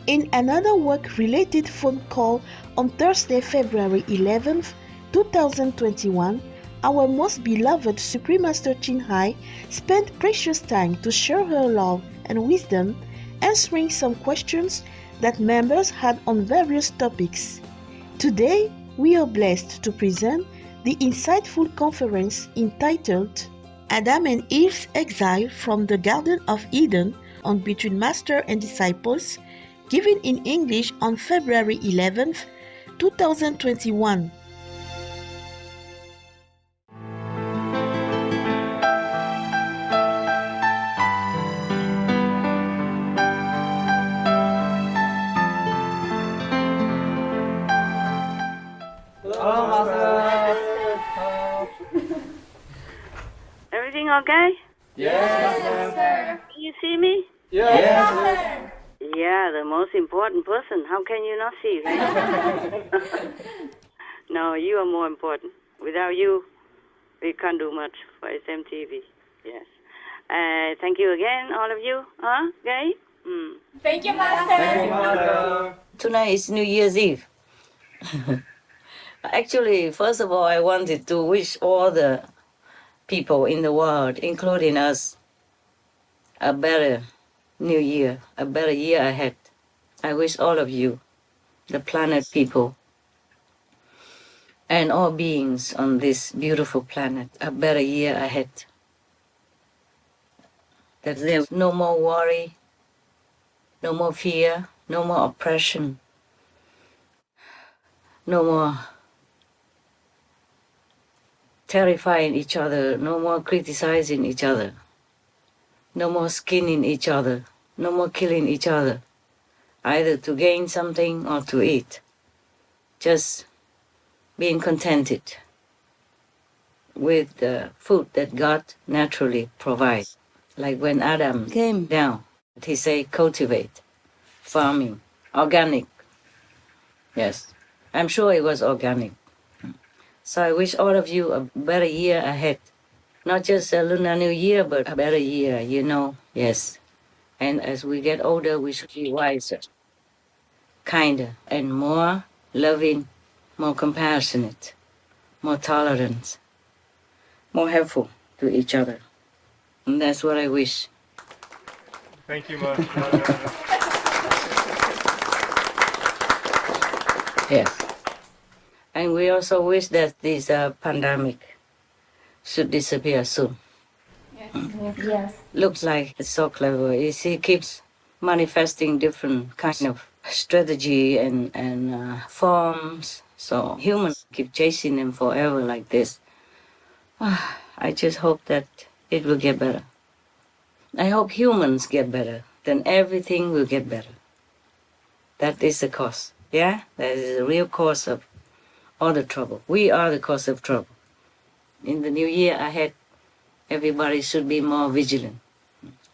In another work-related phone call on Thursday, February 11th, 2021, our most beloved Supreme Master清海spent precious time to share her love and wisdom, answering some questions that members had on various topics. Today, we are blessed to present the insightful conference entitled Adam and Eve's Exile from the Garden of Eden on Between Master and Disciples, given in English on February 11th, 2021. Hello, Master. Everything okay? Yes, Can you see me? Yes. Yeah, the most important person. How can you not see, right? No, you are more important. Without you, we can't do much for SMTV. Yes. Thank you again, all of you. Huh, Gay? Thank you, Master. Thank you, Master. Tonight is New Year's Eve. Actually, first of all, I wanted to wish all the people in the world, including us, a better New Year, a better year ahead. I wish all of you, the planet people, and all beings on this beautiful planet, a better year ahead. That there's no more worry, no more fear, no more oppression, no more terrifying each other, no more criticizing each other, no more skinning each other, no more killing each other, either to gain something or to eat. Just being contented with the food that God naturally provides. Like when Adam came down, he said cultivate, farming, organic. Yes, I'm sure it was organic. So I wish all of you a better year ahead. Not just a Lunar New Year, but a better year, you know, yes. And as we get older, we should be wiser, kinder, and more loving, more compassionate, more tolerant, more helpful to each other. And that's what I wish. Thank you, Master. Yes. And we also wish that this pandemic should disappear soon. Yes. Looks like it's so clever. He keeps manifesting different kind of strategy and forms. So humans keep chasing them forever like this. I just hope that it will get better. I hope humans get better. Then everything will get better. That is the cause. Yeah? That is the real cause of all the trouble. We are the cause of trouble. In the new year ahead, everybody should be more vigilant.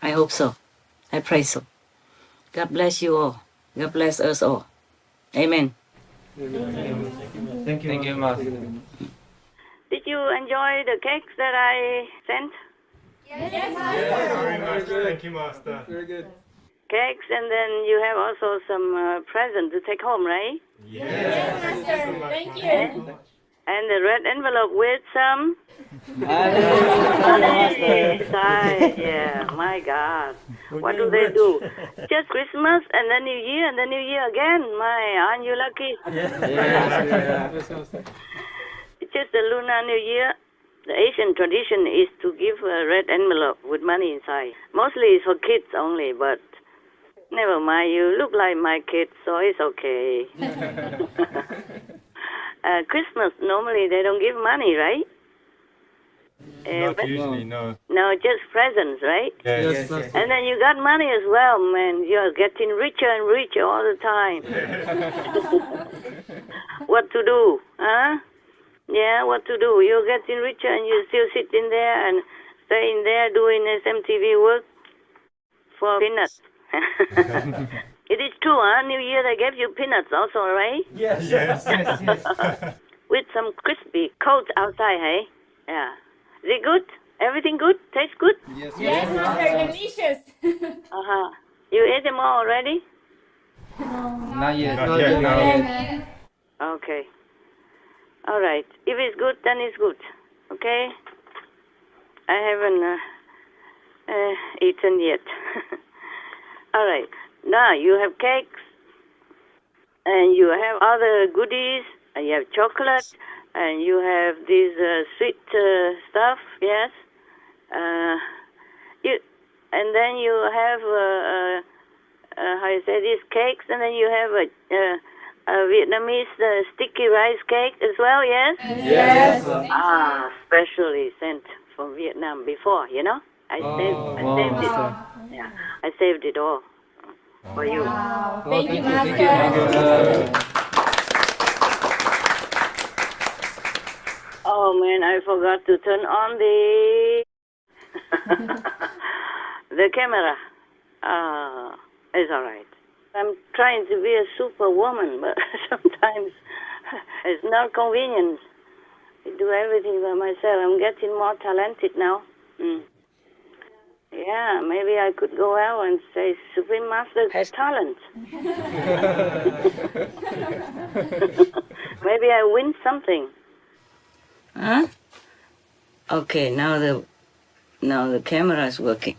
I hope so. I pray so. God bless you all. God bless us all. Amen. Thank you, Master. Did you enjoy the cakes that I sent? Yes, Master. Very nice. Thank you, Master. Very good. Cakes, and then you have also some present to take home, right? Yes, Master. Thank you. And the red envelope with some Master. inside. Yeah, my God. What do they do? Just Christmas and then New Year and then New Year again. My, aren't you lucky? Yes. It's just the Lunar New Year. The Asian tradition is to give a red envelope with money inside. Mostly it's for kids only, but never mind. You look like my kids, so it's okay. Christmas, normally they don't give money, right? Not usually, no. No, just presents, right? Yes. And then you got money as well, man. You're getting richer and richer all the time. What to do, huh? Yeah, what to do? You're getting richer and you're still sitting there and staying there doing SMTV work for peanuts. It is true, huh? New Year they gave you peanuts also, right? Yes. With some crispy cold outside, hey? Yeah. Is it good? Everything good? Tastes good? Yes, Master. Delicious. Uh-huh. You ate them all already? Not yet. Okay. All right. If it's good, then it's good. Okay? I haven't eaten yet. All right. Now you have cakes, and you have other goodies, and you have chocolate, and you have this sweet stuff, yes? And then you have, how you say, these cakes, and then you have a Vietnamese sticky rice cake as well, yes? Yes. Specially sent from Vietnam before, you know? I saved it. Yeah, I saved it all for you. Wow. Thank you, Master. Oh man, I forgot to turn on the camera. It's all right. I'm trying to be a superwoman, but sometimes it's not convenient to do everything by myself. I'm getting more talented now. Yeah, maybe I could go out and say Supreme Master has talent. Maybe I win something. Huh? Okay, now the camera is working.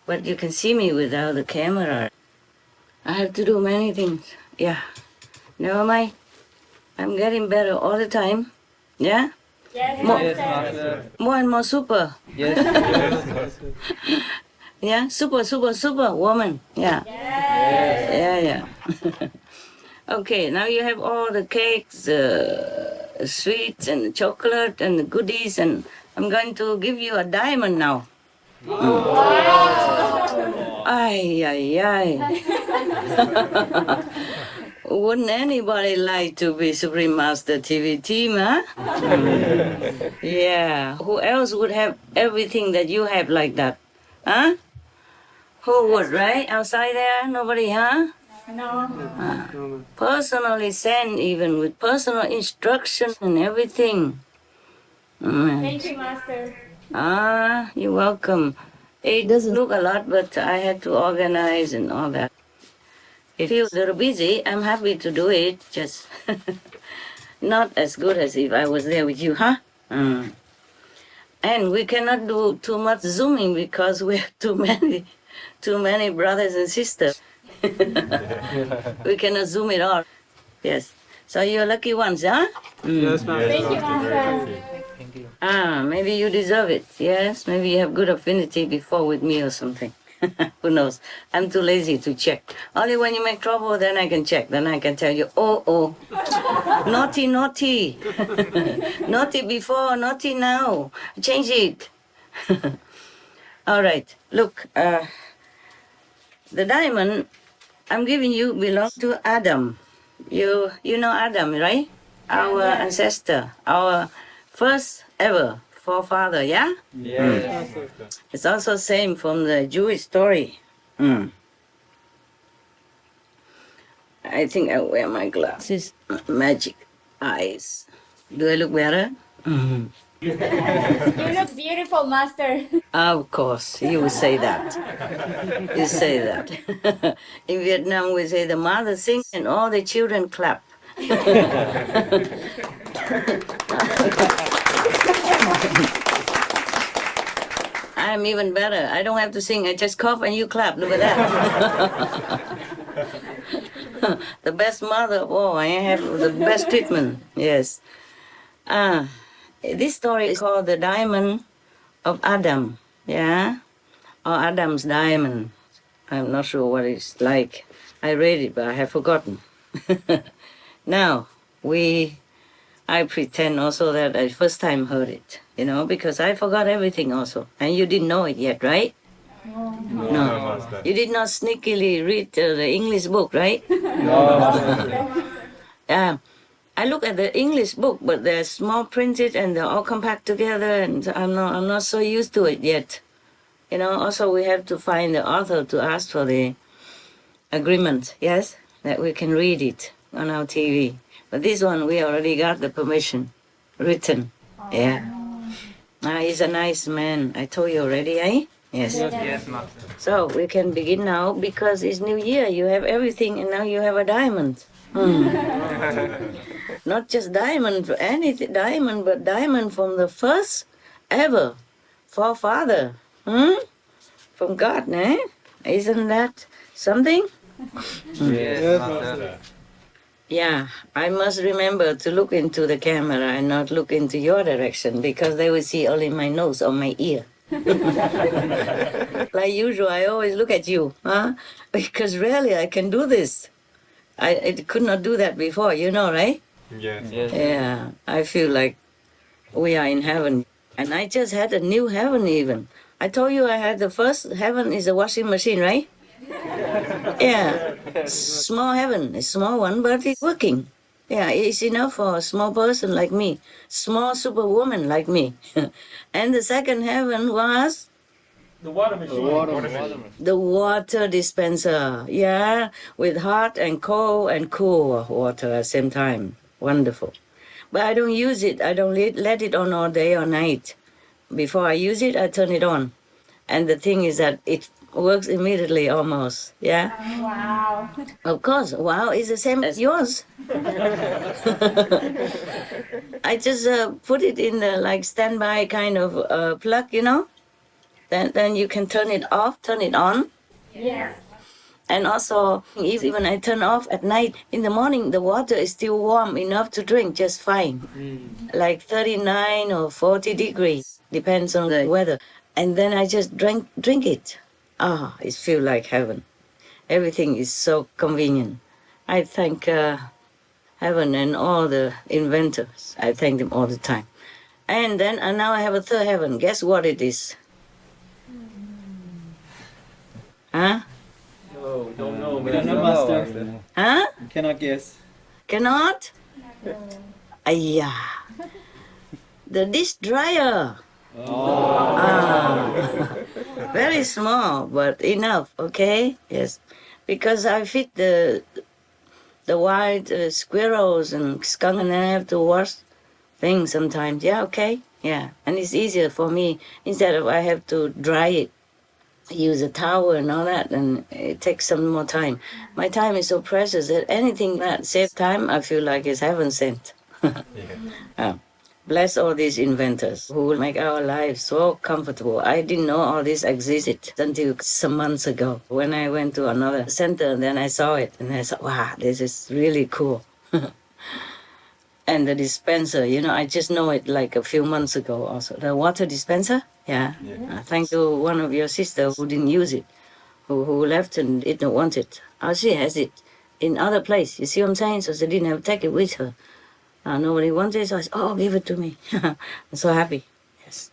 But you can see me without the camera. I have to do many things. Yeah. Never mind. I'm getting better all the time. Yeah? Yes, Yes, Master. Master. More and more super. Yes. Yeah? Super woman. Yeah. Yeah. Okay, now you have all the cakes, sweets and the chocolate and the goodies, and I'm going to give you a diamond now. Ay. Wouldn't anybody like to be Supreme Master TV team, huh? Yeah. Who else would have everything that you have like that? Huh? Who would, right? Outside there? Nobody, huh? No. Personally sent, even with personal instruction and everything. Thank you, Master. You're welcome. It doesn't look a lot, but I had to organize and all that. If you're a little busy, I'm happy to do it, just not as good as if I was there with you, huh? And we cannot do too much zooming because we have too many brothers and sisters. We cannot zoom it all. Yes. So you're lucky ones, huh? Yes, Master. Thank you, Master. Thank you. Maybe you deserve it. Yes, maybe you have good affinity before with me or something. Who knows? I'm too lazy to check. Only when you make trouble, then I can check. Then I can tell you, oh, naughty. Naughty before, naughty now. Change it. All right, look, the diamond I'm giving you belongs to Adam. You know Adam, right? Our ancestor, our first ever forefather, yeah? Yes. It's also same from the Jewish story. I think I wear my glasses. Magic eyes. Do I look better? You look beautiful, Master. Of course, you say that. You say that. In Vietnam, we say the mother sings and all the children clap. I'm even better. I don't have to sing. I just cough and you clap. Look at that. The best mother of all. I have the best treatment. Yes. This story is called The Diamond of Adam. Yeah? Or Adam's Diamond. I'm not sure what it's like. I read it, but I have forgotten. Now, I pretend also that I first time heard it, because I forgot everything also. And you didn't know it yet, right? No, Master. You did not sneakily read the English book, right? I look at the English book, but they're small printed and they're all compact together, and I'm not so used to it yet. Also we have to find the author to ask for the agreement, yes, that we can read it on our TV. But this one, we already got the permission, written. Yeah. He's a nice man. I told you already, eh? Yes. Yes, Master. So we can begin now because it's New Year. You have everything, and now you have a diamond. Not just diamond for anything, diamond, but diamond from the first ever forefather. From God, eh? Isn't that something? Yes, Master. Yeah, I must remember to look into the camera and not look into your direction because they will see only my nose or my ear. Like usual, I always look at you, huh? Because rarely I can do this. I could not do that before, you know, right? Yes. Yes. Yeah, I feel like we are in heaven. And I just had a new heaven even. I told you I had the first heaven is a washing machine, right? Yeah, small heaven, a small one, but it's working. Yeah, it's enough for a small person like me, small superwoman like me. And the second heaven was The water machine. the water dispenser. Yeah, with hot and cold and cool water at the same time. Wonderful. But I don't use it. I don't let it on all day or night. Before I use it, I turn it on. And the thing is that it works immediately almost. Yeah? Wow. Of course. Wow, it's the same as yours. I just put it in the like standby kind of plug, you know? Then you can turn it off, turn it on. Yes. And also, even I turn off at night, in the morning, the water is still warm enough to drink just fine. Like 39 or 40 degrees, depends on the weather. And then I just drink it. Ah, it feels like heaven. Everything is so convenient. I thank heaven and all the inventors. I thank them all the time. And then now I have a third heaven. Guess what it is? Huh? Oh, don't know, We don't know, Master. Huh? Cannot guess. Cannot? Ayah. The dish dryer. Ah. Very small, but enough, okay? Yes. Because I feed the wild squirrels and skunk and I have to wash things sometimes. Yeah, okay? Yeah. And it's easier for me instead of I have to dry it. Use a towel and all that, and it takes some more time. My time is so precious that anything that saves time, I feel like is heaven sent. Bless all these inventors who make our lives so comfortable. I didn't know all this existed until some months ago. When I went to another center, then I saw it, and I thought, wow, this is really cool. And the dispenser, you know, I just know it like a few months ago also. The water dispenser, yeah. Thanks to one of your sisters who didn't use it, who left and didn't want it. She has it in other place. You see what I'm saying? So she didn't have to take it with her. Nobody wanted it, so I said, oh, give it to me. I'm so happy. Yes.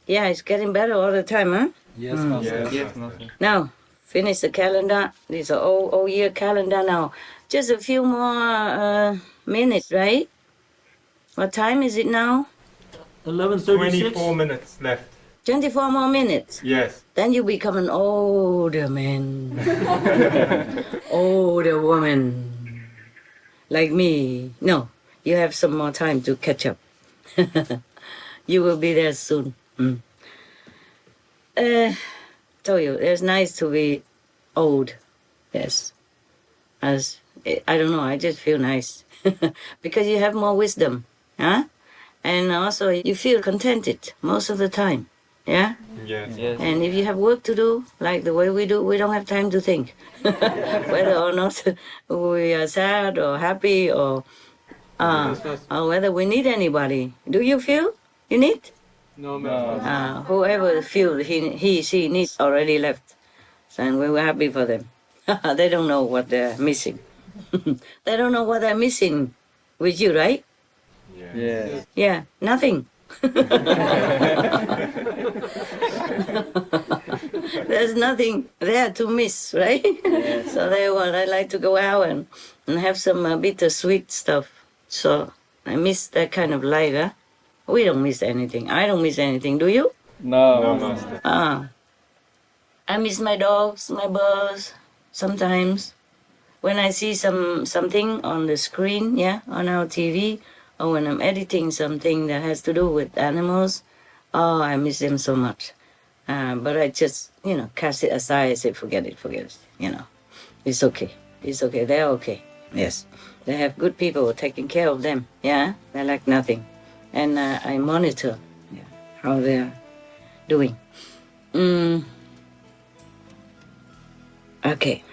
Yeah, it's getting better all the time, huh? Yes, Master. Yes, Master. Now, finish the calendar. This is an old year calendar now. Just a few more minutes, right? What time is it now? 11:36. 24 minutes left. 24 more minutes. Yes. Then you become an older man. Older woman. Like me. No, you have some more time to catch up. You will be there soon. Told you, it's nice to be old. Yes. As I don't know, I just feel nice. Because you have more wisdom. Huh? And also you feel contented most of the time. Yeah? Yes. Yes. And if you have work to do, like the way we do, we don't have time to think. Whether or not we are sad or happy or whether we need anybody. Do you feel you need? No, Master. Whoever feels she needs already left. So, and we were happy for them. They don't know what they're missing. They don't know what they're missing with you, right? Yes. Yeah, nothing. There's nothing there to miss, right? So I like to go out and have some bittersweet stuff. So I miss that kind of life, huh? We don't miss anything. I don't miss anything. Do you? No, No. Master. I miss my dogs, my birds, sometimes. When I see something on the screen, yeah, on our TV, or when I'm editing something that has to do with animals, oh, I miss them so much. But I just, cast it aside. I say, forget it. It's okay. It's okay. They're okay. Yes. They have good people taking care of them. Yeah. They lack nothing. And I monitor how they're doing. Okay.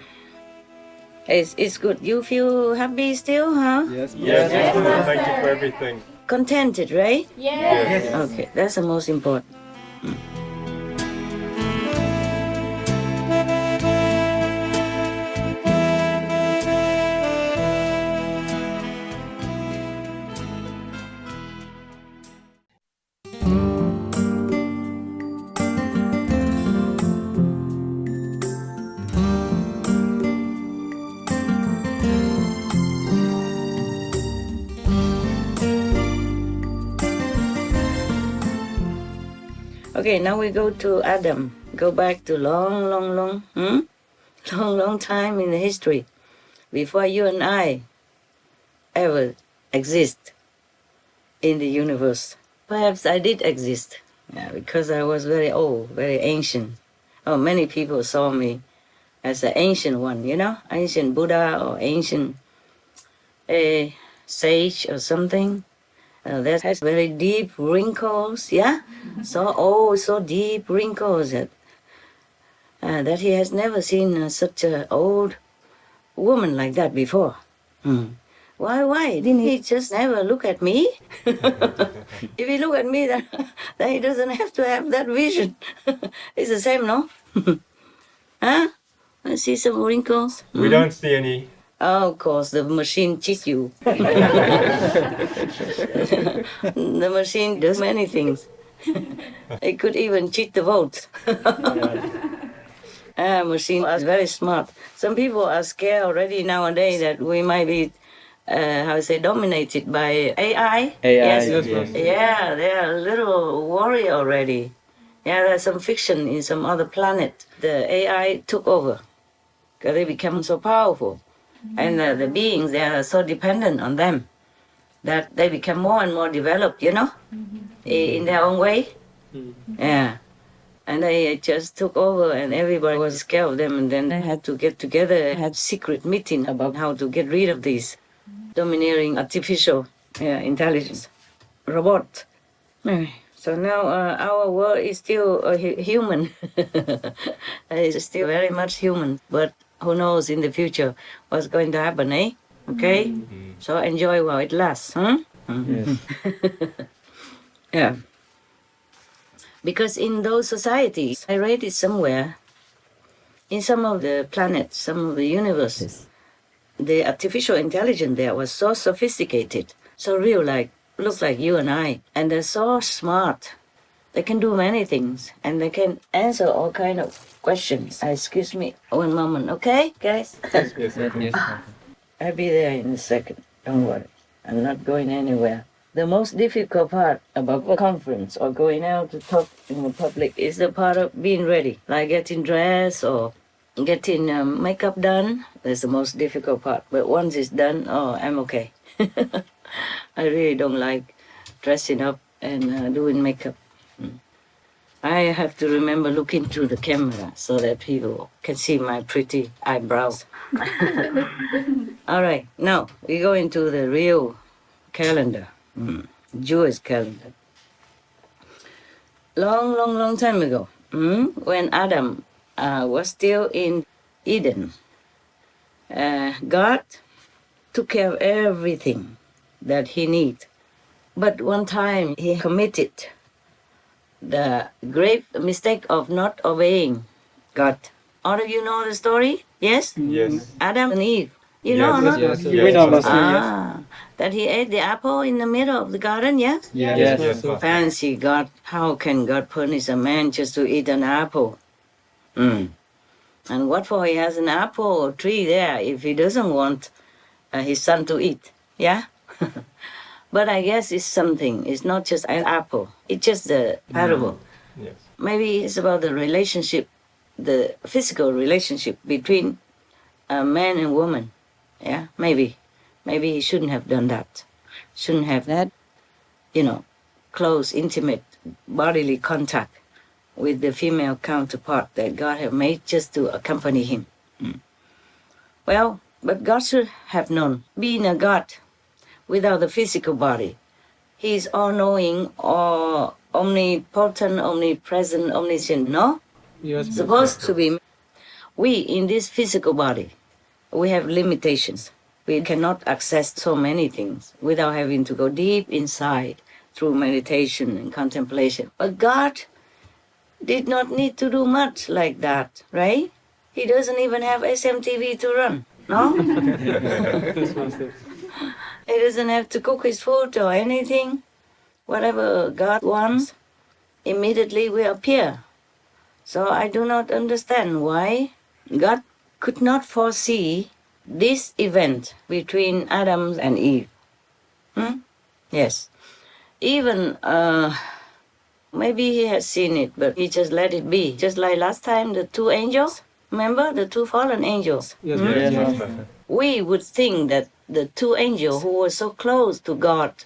It's good. You feel happy still, huh? Yes. Yes, Yes, thank you Master. for everything. Contented, right? Yes. Okay, that's the most important. Okay, now we go to Adam. Go back to long time in the history, before you and I ever exist in the universe. Perhaps I did exist, because I was very old, very ancient. Oh, many people saw me as an ancient one, ancient Buddha or ancient sage or something. That has very deep wrinkles, so old, so deep wrinkles that he has never seen such an old woman like that before. Why? Didn't he just never look at me? If he look at me, then he doesn't have to have that vision. It's the same, no? Huh? I see some wrinkles. We don't see any. Oh, of course, the machine cheats you. The machine does many things. It could even cheat the vote. Machine is very smart. Some people are scared already nowadays that we might be, dominated by AI. Yes. Yeah, they are a little worried already. Yeah, there's some fiction in some other planet. The AI took over because they become so powerful. And the beings, they are so dependent on them that they become more and more developed, in their own way. Yeah. And they just took over and everybody was scared of them. And then they had to get together, had secret meeting about how to get rid of these domineering artificial intelligence robot. So now our world is still human. It's still very much human, but who knows in the future what's going to happen, eh? Okay? So enjoy while it lasts, huh? Yes. Yeah. Because in those societies, I read it somewhere, in some of the planets, some of the universes, the artificial intelligence there was so sophisticated, so real, looks like you and I, and they're so smart. They can do many things, and they can answer all kind of questions. Excuse me, one moment, okay, guys? Yes. I'll be there in a second. Don't worry. I'm not going anywhere. The most difficult part about a conference or going out to talk in the public is the part of being ready, like getting dressed or getting makeup done. That's the most difficult part. But once it's done, I'm okay. I really don't like dressing up and doing makeup. I have to remember looking through the camera so that people can see my pretty eyebrows. All right, now we go into the real calendar, Jewish calendar. Long time ago, when Adam was still in Eden, God took care of everything that he needed. But one time he committed the grave mistake of not obeying God. All of you know the story? Yes? Yes. Adam and Eve. You Yes, know, no? Yes. Yes. We know, Master. Yes. That he ate the apple in the middle of the garden, yes? Yes. Master. Fancy God. How can God punish a man just to eat an apple? And what for he has an apple or tree there if he doesn't want his son to eat? Yeah? But I guess it's something. It's not just an apple. It's just the parable. Yes. Maybe it's about the relationship, the physical relationship between a man and woman. Yeah, maybe. Maybe he shouldn't have done that. Shouldn't have that, close, intimate, bodily contact with the female counterpart that God have made just to accompany him. Well, but God should have known, being a God without the physical body, he is all-knowing, or omnipotent, omnipresent, omniscient, no? Yes. Supposed to be. We, in this physical body, we have limitations. We cannot access so many things without having to go deep inside through meditation and contemplation. But God did not need to do much like that, right? He doesn't even have SMTV to run, no? He doesn't have to cook his food or anything. Whatever God wants, immediately will appear. So I do not understand why God could not foresee this event between Adam and Eve. Yes. Even, maybe he has seen it, but he just let it be. Just like last time, the two angels, remember? The two fallen angels. Yes. Yes, Master. We would think that the two angels who were so close to God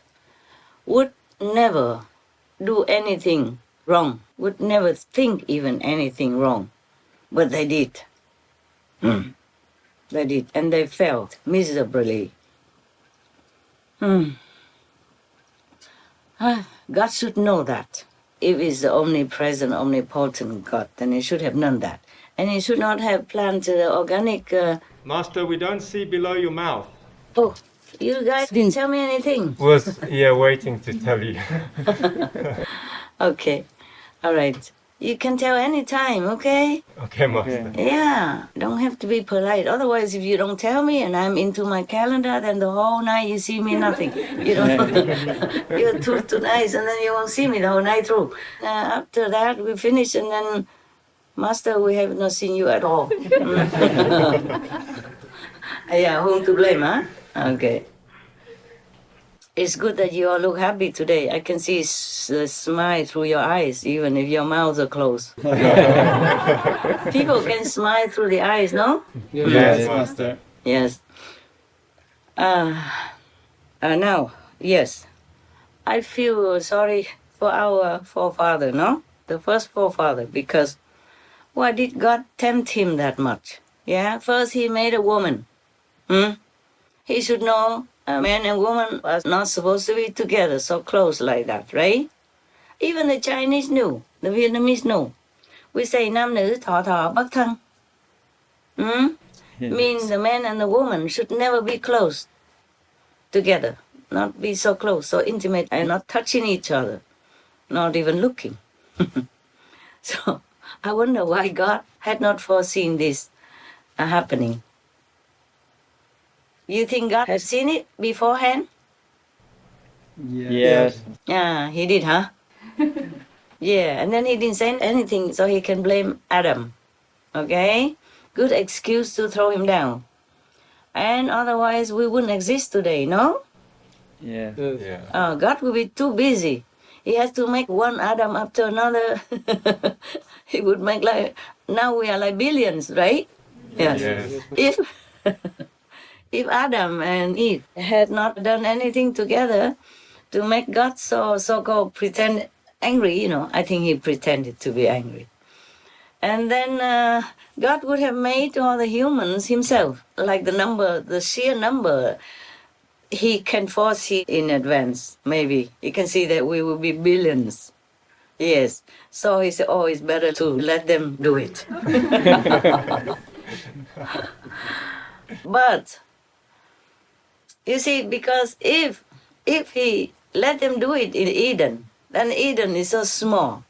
would never do anything wrong, would never think even anything wrong. But they did. They did, and they failed miserably. God should know that. If he's the omnipresent, omnipotent God, then he should have known that. And he should not have planted the organic... Master, we don't see below your mouth. Oh, you guys didn't tell me anything. Was here waiting to tell you. Okay, all right. You can tell any time, okay? Okay, Master. Yeah, don't have to be polite. Otherwise, if you don't tell me and I'm into my calendar, then the whole night you see me nothing. You don't. You're too nice, and then you won't see me the whole night through. After that, we finish, and then, Master, we have not seen you at all. Yeah, whom to blame, huh? Okay. It's good that you all look happy today. I can see the smile through your eyes, even if your mouths are closed. People can smile through the eyes, no? Yes, Master. Yes. Now, yes. I feel sorry for our forefather, no? The first forefather, because why did God tempt him that much? Yeah, first he made a woman. He should know a man and woman are not supposed to be together so close like that, right? Even the Chinese knew, the Vietnamese knew. We say nam nữ thọ thọ bất thân. Means the man and the woman should never be close together, not be so close, so intimate, and not touching each other, not even looking. So I wonder why God had not foreseen this happening. You think God has seen it beforehand? Yes. Yeah, he did, huh? Yeah, and then he didn't say anything, so he can blame Adam. Okay? Good excuse to throw him down. And otherwise, we wouldn't exist today, no? Yeah. Yeah. God will be too busy. He has to make one Adam after another. He would make like, now we are like billions, right? Yes. Yes. If Adam and Eve had not done anything together to make God so-called pretend angry, I think he pretended to be angry. And then God would have made all the humans himself, like the sheer number. He can foresee in advance, maybe. He can see that we will be billions. Yes. So he said, it's better to let them do it. But, you see, because if he let them do it in Eden, then Eden is so small.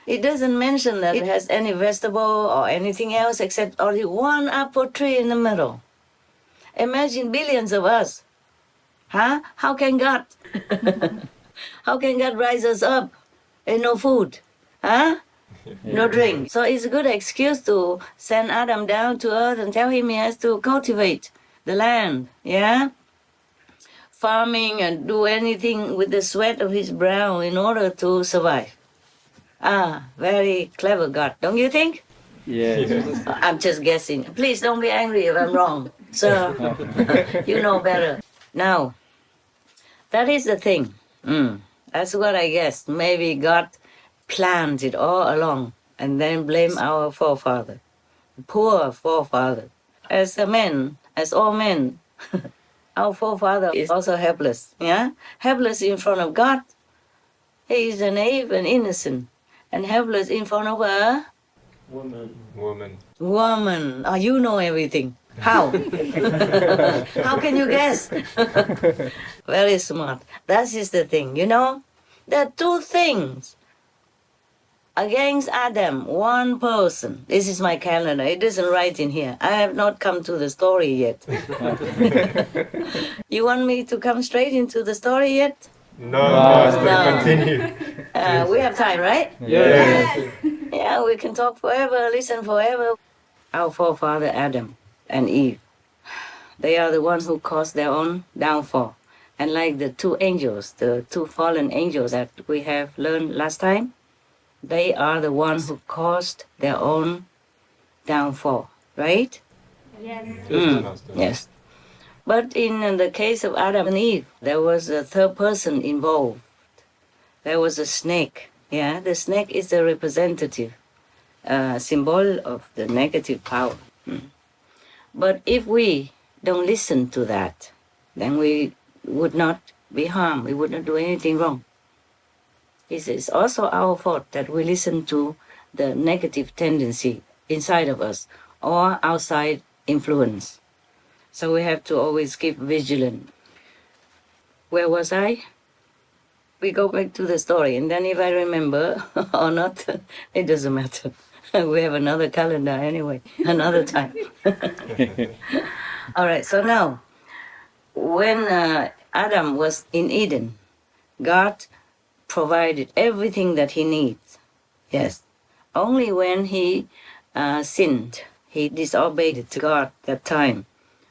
It doesn't mention that it has any vegetable or anything else except only one apple tree in the middle. Imagine billions of us. Huh? How can God rise us up and no food? Huh? No drink. So it's a good excuse to send Adam down to earth and tell him he has to cultivate the land, yeah? Farming and do anything with the sweat of his brow in order to survive. Very clever God, don't you think? Yes. I'm just guessing. Please don't be angry if I'm wrong. So, you know better. Now, that is the thing. That's what I guess. Maybe God planned it all along and then blame our forefather, poor forefather. As a man, as all men, our forefather is also helpless, yeah? Helpless in front of God. He is naive and innocent, and helpless in front of a woman. Oh, you know everything. How? How can you guess? Very smart. That is the thing, you know? There are two things against Adam, one person. This is my calendar. It isn't right in here. I have not come to the story yet. You want me to come straight into the story yet? No, Master, No. continue. We have time, right? Yes. Yeah, we can talk forever, listen forever. Our forefather Adam and Eve, they are the ones who caused their own downfall. And like the two angels, the two fallen angels that we have learned last time, they are the ones who caused their own downfall, right? Yes. Yes. But in the case of Adam and Eve, there was a third person involved. There was a snake. Yeah, the snake is a representative symbol of the negative power. But if we don't listen to that, then we would not be harmed. We would not do anything wrong. It is also our fault that we listen to the negative tendency inside of us or outside influence. So we have to always keep vigilant. Where was I? We go back to the story, and then if I remember or not, it doesn't matter. We have another calendar anyway, another time. All right, so now, when Adam was in Eden, God provided everything that he needs. Yes. Only when he sinned, he disobeyed to God that time.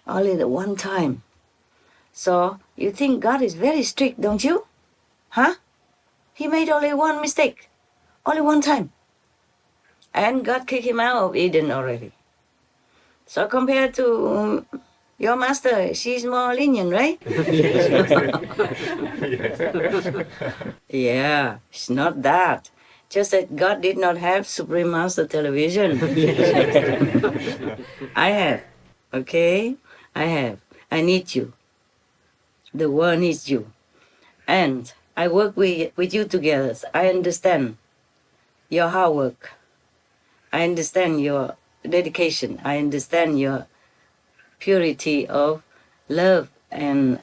Only the one time. So you think God is very strict, don't you? Huh? He made only one mistake. Only one time. And God kicked him out of Eden already. So compared to your master, she's more lenient, right? Yeah, it's not that. Just that God did not have Supreme Master Television. I have, okay? I have. I need you. The world needs you. And I work with you together. I understand your hard work. I understand your dedication. I understand your purity of love and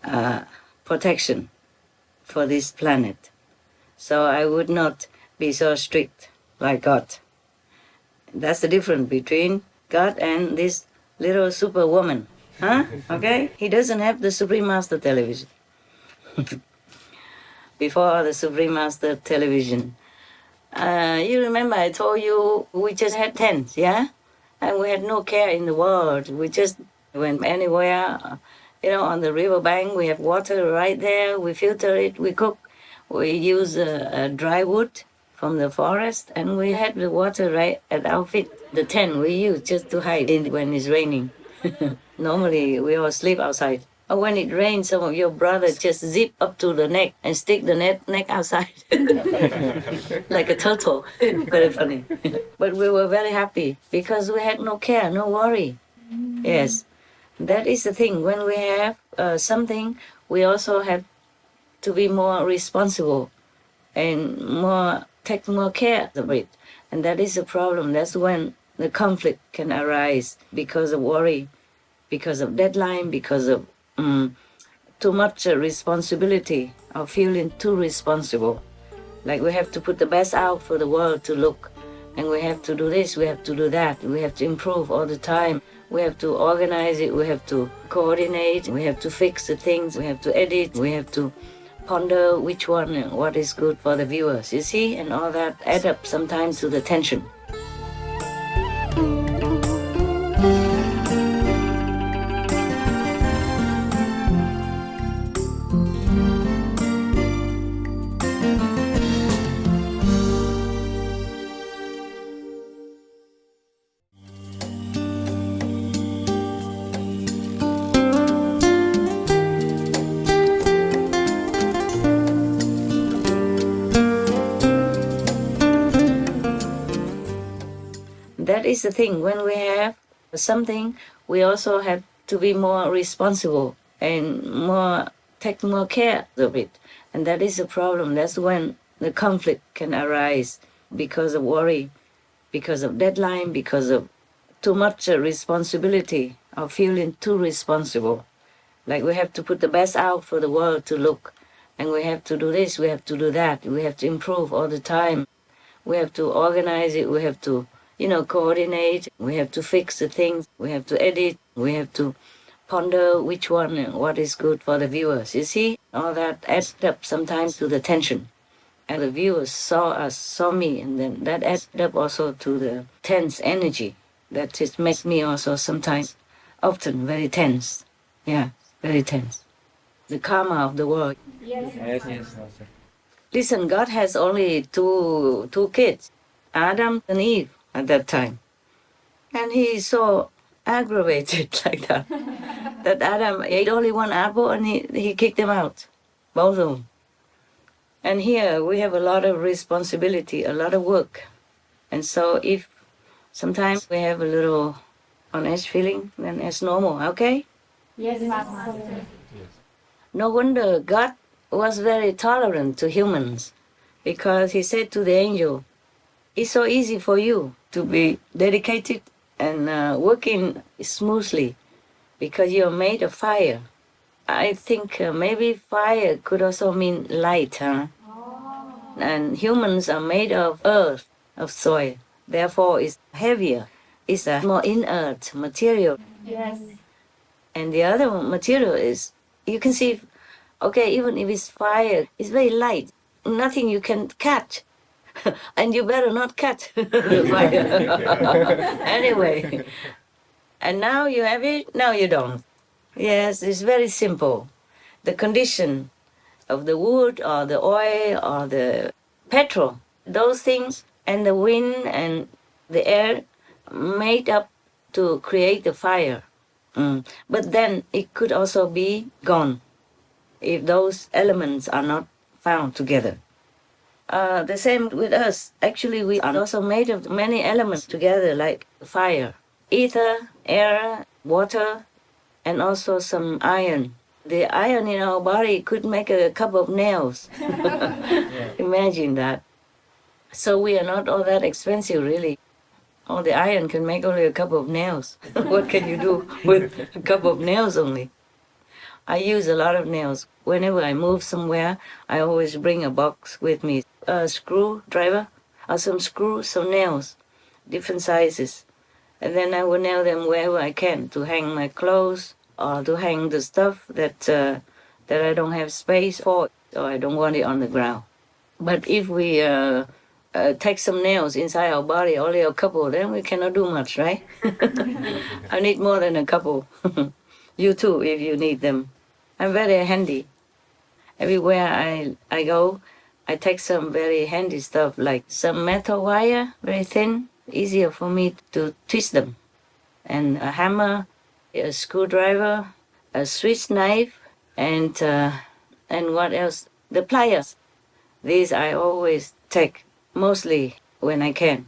protection for this planet. So I would not be so strict like God. That's the difference between God and this little superwoman. Huh? Okay? He doesn't have the Supreme Master Television. Before the Supreme Master Television, you remember I told you we just had tents, yeah? And we had no care in the world. We just went anywhere, on the riverbank. We have water right there. We filter it. We cook. We use dry wood from the forest, and we had the water right at our feet. The tent we use just to hide in when it's raining. Normally, we all sleep outside. Or when it rains, some of your brothers just zip up to the neck and stick the neck outside. Like a turtle. Very funny. But we were very happy because we had no care, no worry. Yes. That is the thing. When we have something, we also have to be more responsible and take more care of it. And that is the problem. That's when the conflict can arise because of worry, because of deadline, because of too much responsibility or feeling too responsible. Like we have to put the best out for the world to look, and we have to do this, we have to do that, we have to improve all the time, we have to organize it, we have to coordinate, we have to fix the things, we have to edit, we have to ponder which one and what is good for the viewers, you see, and all that add up sometimes to the tension. is the thing. When we have something, we also have to be more responsible and take more care of it. And that is a problem. That's when the conflict can arise because of worry, because of deadline, because of too much responsibility or feeling too responsible. Like we have to put the best out for the world to look. And we have to do this, we have to do that. We have to improve all the time. We have to organize it. We have to, coordinate. We have to fix the things. We have to edit. We have to ponder which one and what is good for the viewers. You see, all that adds up sometimes to the tension. And the viewers saw me, and then that adds up also to the tense energy. That just makes me also sometimes, often very tense. Yeah, very tense. The karma of the world. Yes. Yes, Master. Listen, God has only two kids, Adam and Eve at that time. And he is so aggravated like that. That Adam ate only one apple and he kicked them out, both of them. And here we have a lot of responsibility, a lot of work. And so if sometimes we have a little on edge feeling, then it's normal, okay? Yes, Master. No wonder God was very tolerant to humans, because he said to the angel, it's so easy for you to be dedicated and working smoothly because you're made of fire. I think maybe fire could also mean light, huh? And humans are made of earth, of soil. Therefore, it's heavier. It's a more inert material. Yes. And the other material is, you can see, okay, even if it's fire, it's very light. Nothing you can catch. And you better not catch the fire. Anyway. And now you have it, now you don't. Yes, it's very simple. The condition of the wood or the oil or the petrol, those things, and the wind and the air made up to create the fire. But then it could also be gone if those elements are not found together. The same with us. Actually, we are also made of many elements together, like fire, ether, air, water, and also some iron. The iron in our body could make a couple of nails. Imagine that. So we are not all that expensive, really. All the iron can make only a couple of nails. What can you do with a couple of nails only? I use a lot of nails. Whenever I move somewhere, I always bring a box with me. A screwdriver, or some screws, some nails, different sizes. And then I will nail them wherever I can to hang my clothes or to hang the stuff that I don't have space for, or I don't want it on the ground. But if we take some nails inside our body, only a couple, then we cannot do much, right? I need more than a couple. You too, if you need them. I'm very handy. Everywhere I go, I take some very handy stuff, like some metal wire, very thin, easier for me to twist them. And a hammer, a screwdriver, a Swiss knife, and what else? The pliers. These I always take, mostly when I can.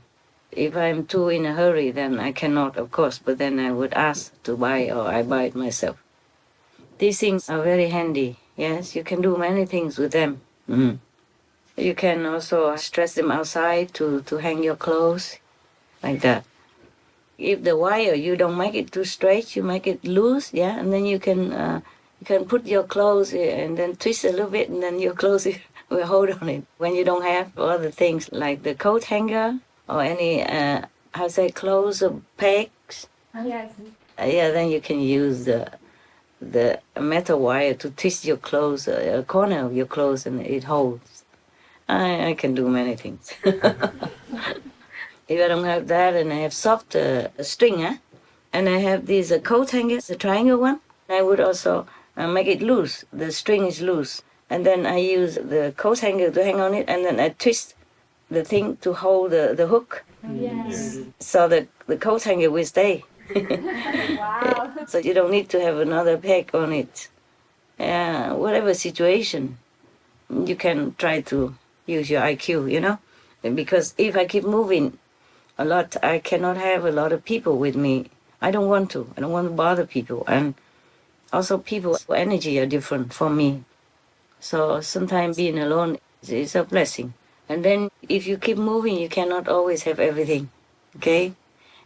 If I'm too in a hurry, then I cannot, of course, but then I would ask to buy, or I buy it myself. These things are very handy. Yes, you can do many things with them. You can also stretch them outside to hang your clothes, like that. If the wire, you don't make it too straight, you make it loose, yeah, and then you can put your clothes and then twist a little bit, and then your clothes will hold on it. When you don't have other things like the coat hanger or any, clothes or pegs, Yes. then you can use the metal wire to twist your clothes, a corner of your clothes, and it holds. I can do many things. If I don't have that, and I have soft string, and I have these coat hangers, the triangle one, I would also make it loose. The string is loose. And then I use the coat hanger to hang on it, and then I twist the thing to hold the hook. Yes. So that the coat hanger will stay. Wow. So you don't need to have another peg on it. Whatever situation, you can try to use your IQ, Because if I keep moving a lot. I cannot have a lot of people with me. I don't want to. I don't want to bother people. And also people's energy are different for me. So sometimes being alone is a blessing. And then if you keep moving, you cannot always have everything. Okay?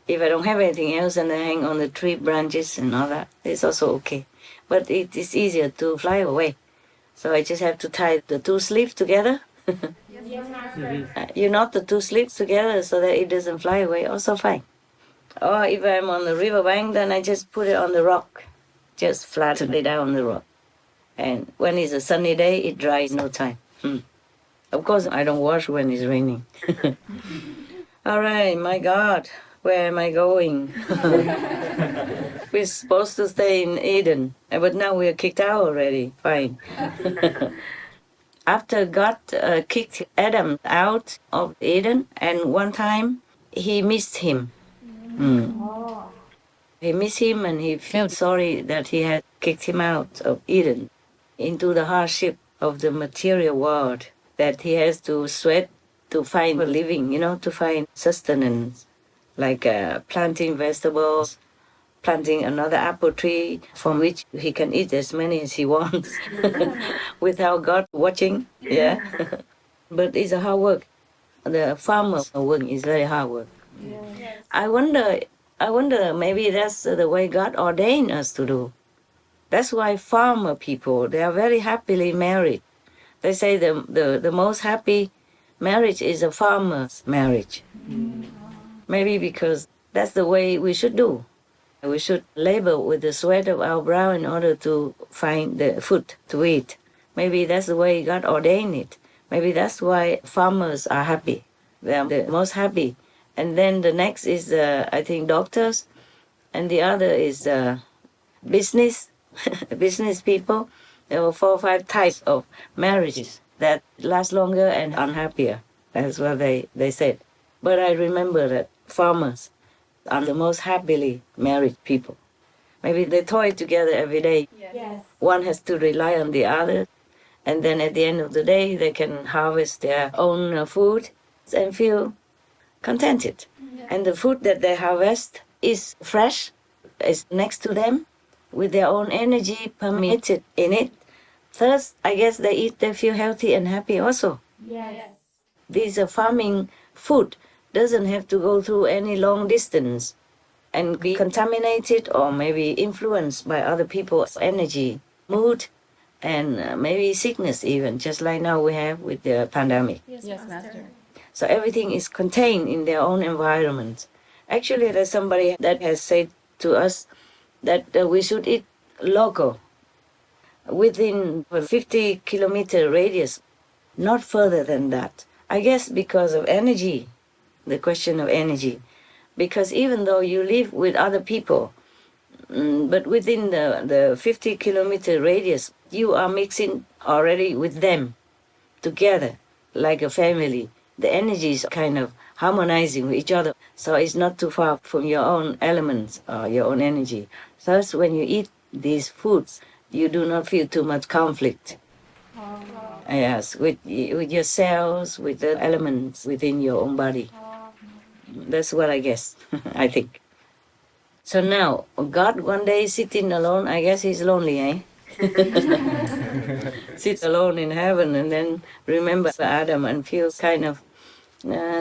If I don't have anything else and I hang on the tree branches and all that, it's also okay. But it is easier to fly away. So I just have to tie the two sleeves together. You knot the two sleeves together so that it doesn't fly away, also fine. Or if I'm on the riverbank, then I just put it on the rock. Just flatten it out on the rock. And when it's a sunny day, it dries in no time. Of course, I don't wash when it's raining. All right, my God, where am I going? We're supposed to stay in Eden, but now we are kicked out already. Fine. After God kicked Adam out of Eden, and one time he missed him. He missed him and he felt sorry that he had kicked him out of Eden into the hardship of the material world, that he has to sweat to find a living, to find sustenance, like planting vegetables, planting another apple tree from which he can eat as many as he wants without God watching. Yeah. But it's a hard work. The farmer's work is very hard work. Yes. I wonder maybe that's the way God ordained us to do. That's why farmer people, they are very happily married. They say the most happy marriage is a farmer's marriage. Maybe because that's the way we should do. We should labor with the sweat of our brow in order to find the food to eat. Maybe that's the way God ordained it. Maybe that's why farmers are happy. They are the most happy. And then the next is, I think, doctors. And the other is business, business people. There were 4 or 5 types of marriages that last longer and unhappier. That's what they said. But I remember that farmers are the most happily married people. Maybe they toil together every day. Yes. One has to rely on the other. And then at the end of the day, they can harvest their own food and feel contented. Yeah. And the food that they harvest is fresh, is next to them, with their own energy permitted in it. Thus, I guess they feel healthy and happy also. Yes. This farming food doesn't have to go through any long distance and be contaminated or maybe influenced by other people's energy, mood, and maybe sickness even, just like now we have with the pandemic. Yes, Master. So everything is contained in their own environment. Actually, there's somebody that has said to us that we should eat local, within a 50-kilometer radius, not further than that. I guess because of energy, the question of energy. Because even though you live with other people, but within the 50-kilometer radius, you are mixing already with them together like a family. The energy is kind of harmonizing with each other. So it's not too far from your own elements or your own energy. Thus, when you eat these foods, you do not feel too much conflict. Yes, with your cells, with the elements within your own body. That's what I guess, I think. So now, God one day sitting alone, I guess he's lonely, eh? Sit alone in heaven and then remember Adam and feel kind of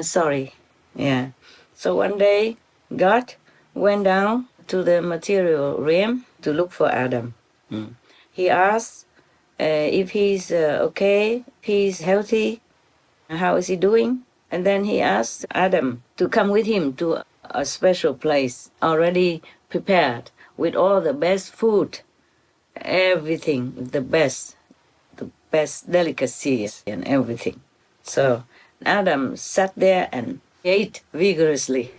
sorry. Yeah. So one day, God went down to the material realm to look for Adam. He asked if he's okay, he's healthy, how is he doing? And then he asked Adam to come with him to a special place already prepared with all the best food, everything, the best delicacies and everything. So Adam sat there and ate vigorously.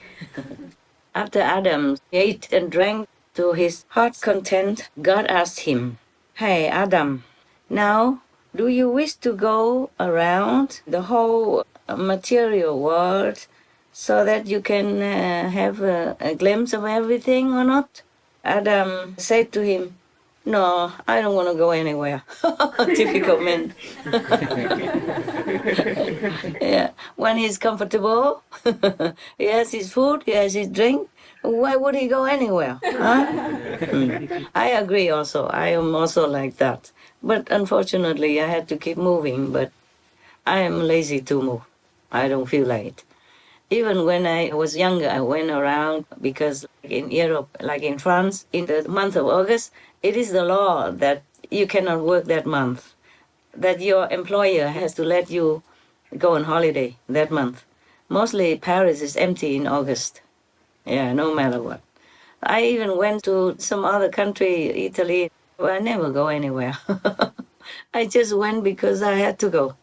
After Adam ate and drank to his heart's content, God asked him, "Hey, Adam, now do you wish to go around the whole material world so that you can have a glimpse of everything or not?" Adam said to him, No, I don't want to go anywhere. Typical man. Yeah, when he's comfortable, he has his food, he has his drink. Why would he go anywhere? Huh? I agree also. I am also like that. But unfortunately, I had to keep moving, but I am lazy to move. I don't feel like it. Even when I was younger, I went around because in Europe, like in France, in the month of August, it is the law that you cannot work that month, that your employer has to let you go on holiday that month. Mostly Paris is empty in August. Yeah, no matter what. I even went to some other country, Italy, where I never go anywhere. I just went because I had to go.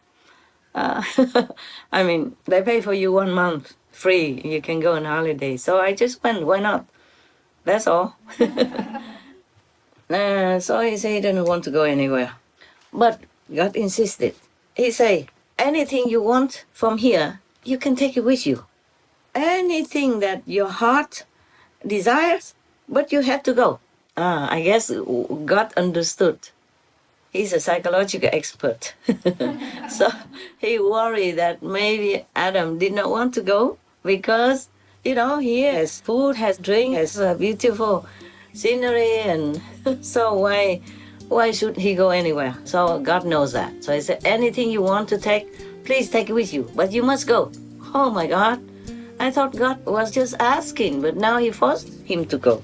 I mean, they pay for you 1 month free. You can go on holiday. So I just went. Why not? That's all. So he said he didn't want to go anywhere. But God insisted. He said, anything you want from here, you can take it with you. Anything that your heart desires, but you have to go. I guess God understood. He's a psychological expert. So he worried that maybe Adam did not want to go because, he has food, has drink, has beautiful scenery, and so why should he go anywhere? So God knows that. So he said, anything you want to take, please take it with you, but you must go. Oh my God. I thought God was just asking, but now he forced him to go.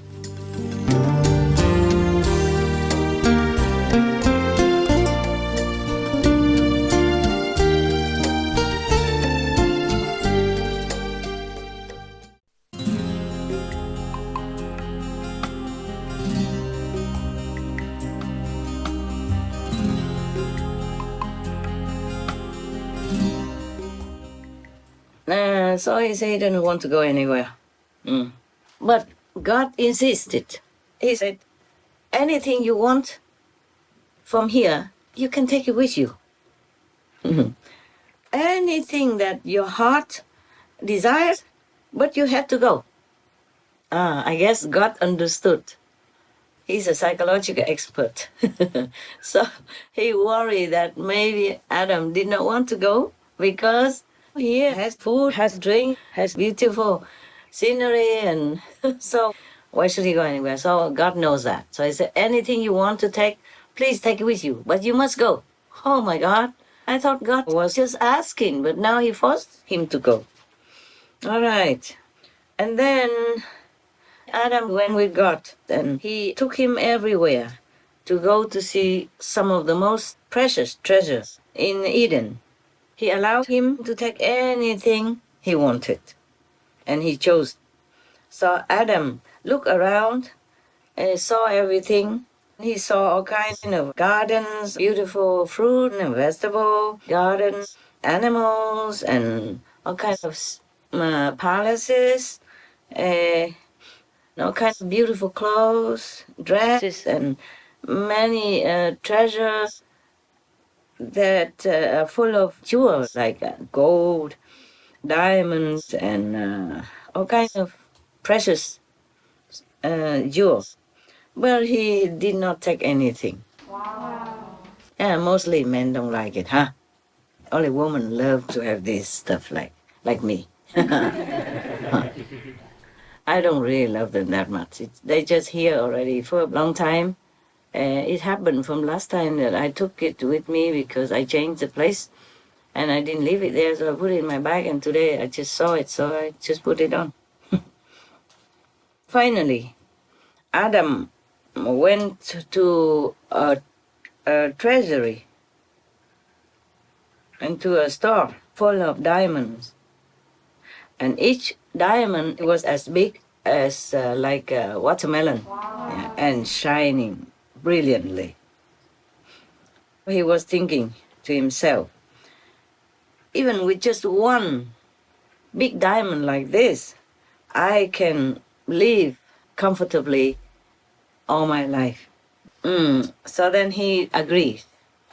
So he said he didn't want to go anywhere. But God insisted. He said, anything you want from here, you can take it with you. Anything that your heart desires, but you have to go. I guess God understood. He's a psychological expert. So he worried that maybe Adam did not want to go because he has food, has drink, has beautiful scenery, and so why should he go anywhere? So God knows that. So he said, anything you want to take, please take it with you, but you must go. Oh my God. I thought God was just asking, but now he forced him to go. All right. And then Adam went with God, and he took him everywhere to go to see some of the most precious treasures in Eden. He allowed him to take anything he wanted, and he chose. So Adam looked around and saw everything. He saw all kinds of gardens, beautiful fruit and vegetable gardens, animals, and all kinds of palaces, all kinds of beautiful clothes, dresses, and many treasures that are full of jewels like gold, diamonds, and all kinds of precious jewels. But he did not take anything. Wow. Yeah, mostly men don't like it, huh? Only women love to have this stuff like me. I don't really love them that much. They just here already for a long time. It happened from last time that I took it with me because I changed the place and I didn't leave it there, so I put it in my bag, and today I just saw it, so I just put it on. Finally, Adam went to a treasury and to a store full of diamonds. And each diamond was as big as like a watermelon. Wow. Yeah, and shining brilliantly. He was thinking to himself, even with just one big diamond like this, I can live comfortably all my life. So then he agreed.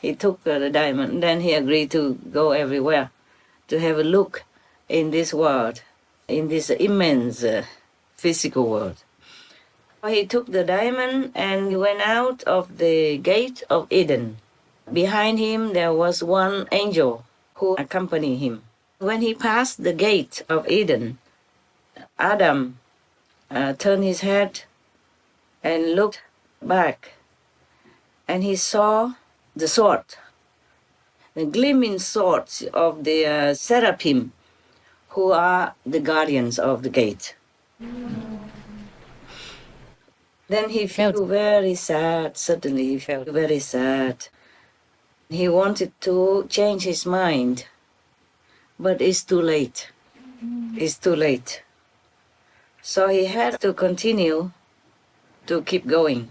He took the diamond, then he agreed to go everywhere to have a look in this world, in this immense physical world. He took the diamond and he went out of the gate of Eden. Behind him there was one angel who accompanied him. When he passed the gate of Eden, Adam turned his head and looked back, and he saw the sword, the gleaming swords of the seraphim, who are the guardians of the gate. Then he felt very sad. Suddenly he felt very sad. He wanted to change his mind, but it's too late. It's too late. So he had to continue to keep going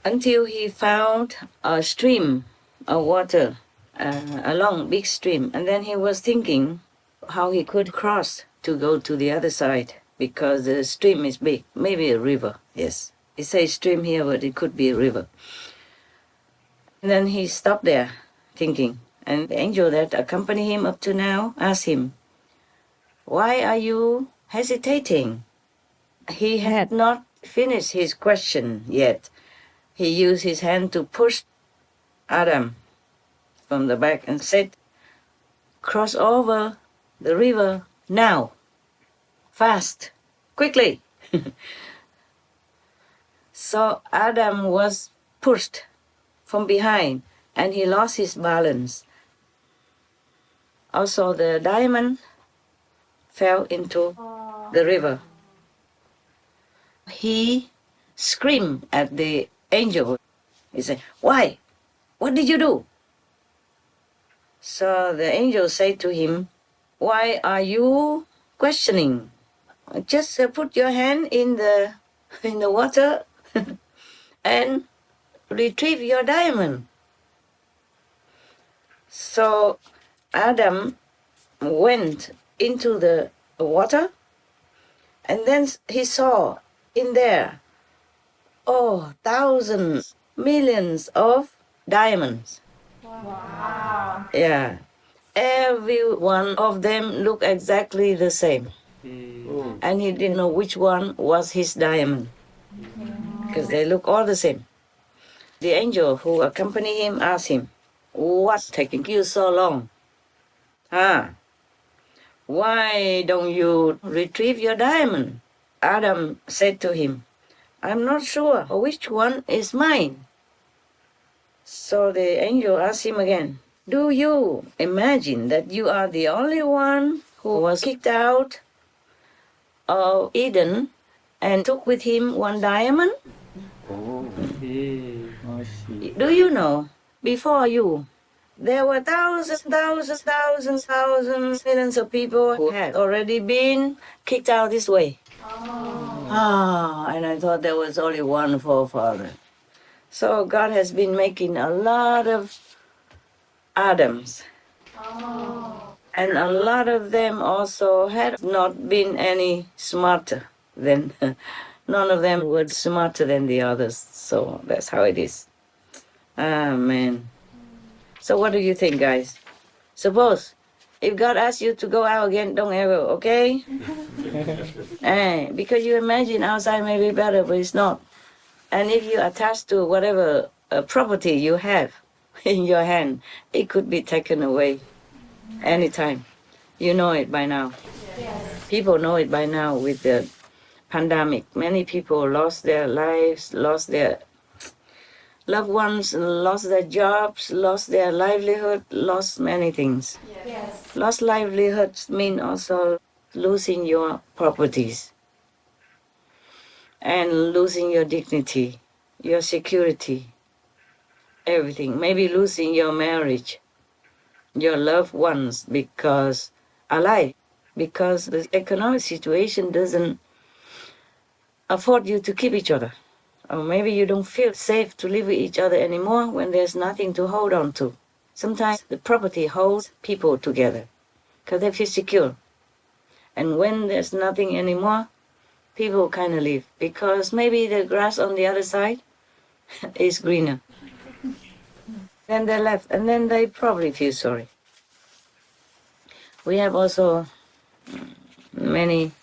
until he found a stream of water, a long, big stream. And then he was thinking how he could cross to go to the other side, because the stream is big, maybe a river, yes. It says stream here, but it could be a river. And then he stopped there, thinking, and the angel that accompanied him up to now asked him, "Why are you hesitating?" He had not finished his question yet. He used his hand to push Adam from the back and said, "Cross over the river now. Fast, quickly." So Adam was pushed from behind and he lost his balance. Also the diamond fell into the river. He screamed at the angel. He said, "Why? What did you do?" So the angel said to him, "Why are you questioning? Just put your hand in the water and retrieve your diamond." So Adam went into the water, and then he saw in there, thousands, millions of diamonds. Wow. Yeah. Every one of them looked exactly the same. And he didn't know which one was his diamond, because they look all the same. The angel who accompanied him asked him, "What's taking you so long? Why don't you retrieve your diamond?" Adam said to him, "I'm not sure which one is mine." So the angel asked him again, "Do you imagine that you are the only one who was kicked out of Eden and took with him one diamond? Do you know, before you, there were thousands, millions of people who had already been kicked out this way." And I thought there was only one forefather. So God has been making a lot of Adams. And a lot of them also had not been any smarter than, none of them were smarter than the others. So that's how it is. Amen. So what do you think, guys? Suppose if God asks you to go out again, don't ever, okay? Because you imagine outside may be better, but it's not. And if you attach to whatever property you have in your hand, it could be taken away anytime. You know it by now. Yes. People know it by now with the pandemic. Many people lost their lives, lost their loved ones, lost their jobs, lost their livelihood, lost many things. Yes. Lost livelihoods mean also losing your properties and losing your dignity, your security, everything. Maybe losing your marriage, your loved ones because alive, because the economic situation doesn't afford you to keep each other. Or maybe you don't feel safe to live with each other anymore when there's nothing to hold on to. Sometimes the property holds people together because they feel secure. And when there's nothing anymore, people kind of leave because maybe the grass on the other side is greener. Then they left, and then they probably feel sorry. We have also many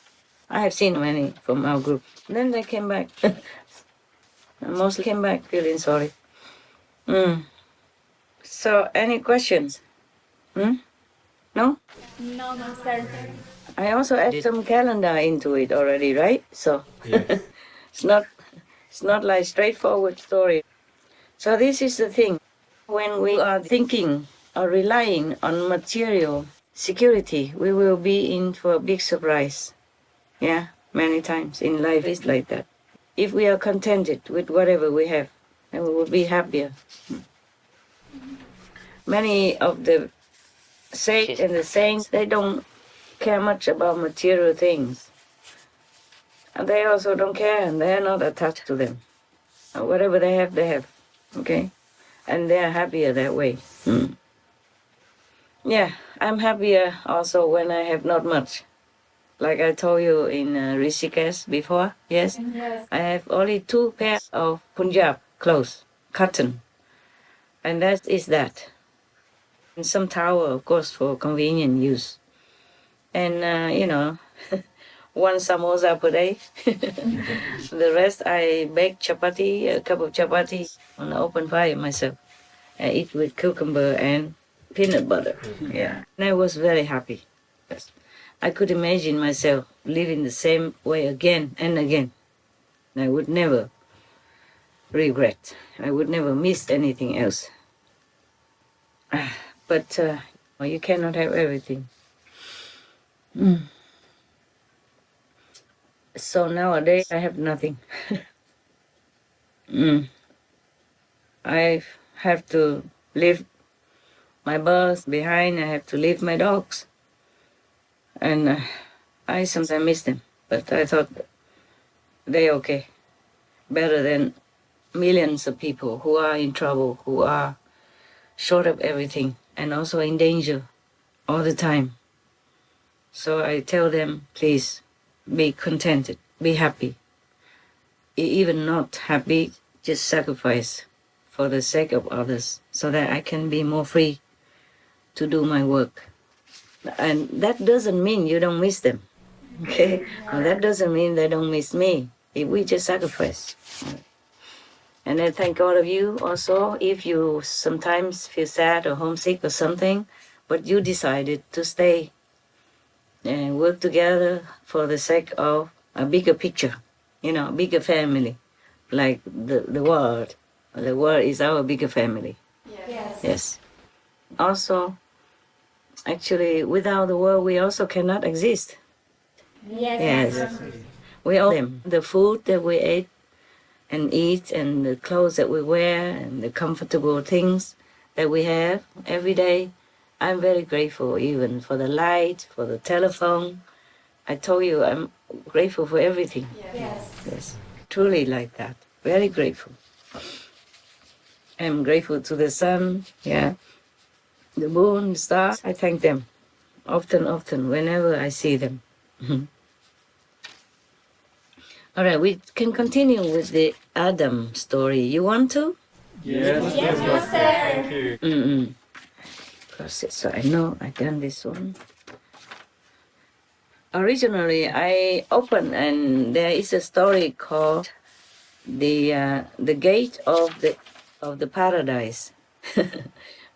I have seen many from our group. Then they came back. Mostly came back feeling sorry. So, any questions? No? No, Master. I also added some calendar into it already, right? So it's not like straightforward story. So this is the thing. When we are thinking or relying on material security, we will be in for a big surprise. Yeah, many times in life it's like that. If we are contented with whatever we have, then we will be happier. Many of the saints and the saints, they don't care much about material things. And they also don't care, and they are not attached to them. Whatever they have. Okay? And they are happier that way. Yeah, I'm happier also when I have not much. Like I told you in Rishikesh before, yes? Yes. I have only 2 pairs of Punjab clothes, cotton. And that is that. And some towel, of course, for convenient use. And, one samosa per day. The rest I bake chapati, a cup of chapati on the open fire myself. I eat with cucumber and peanut butter. Yeah. And I was very happy. Yes. I could imagine myself living the same way again and again. And I would never regret. I would never miss anything else. But you cannot have everything. So nowadays I have nothing. I have to leave my birds behind. I have to leave my dogs. And I sometimes miss them. But I thought they're okay. Better than millions of people who are in trouble, who are short of everything, and also in danger all the time. So I tell them, please, be contented, be happy. Even not happy, just sacrifice for the sake of others, so that I can be more free to do my work. And that doesn't mean you don't miss them, okay? And that doesn't mean they don't miss me. We just sacrifice. And I thank all of you also, if you sometimes feel sad or homesick or something, but you decided to stay and work together for the sake of a bigger picture, a bigger family, like the world. The world is our bigger family. Yes. Also, actually, without the world, we also cannot exist. Yes. We owe them the food that we ate and eat, and the clothes that we wear, and the comfortable things that we have every day. I'm very grateful even for the light, for the telephone. I told you I'm grateful for everything. Yes. Truly like that. Very grateful. I'm grateful to the sun, the moon, the stars. I thank them often, whenever I see them. All right, we can continue with the Adam story. You want to? Yes, Yes, Master. Thank you. So I know I've done this one. Originally, I opened and there is a story called the Gate of the Paradise.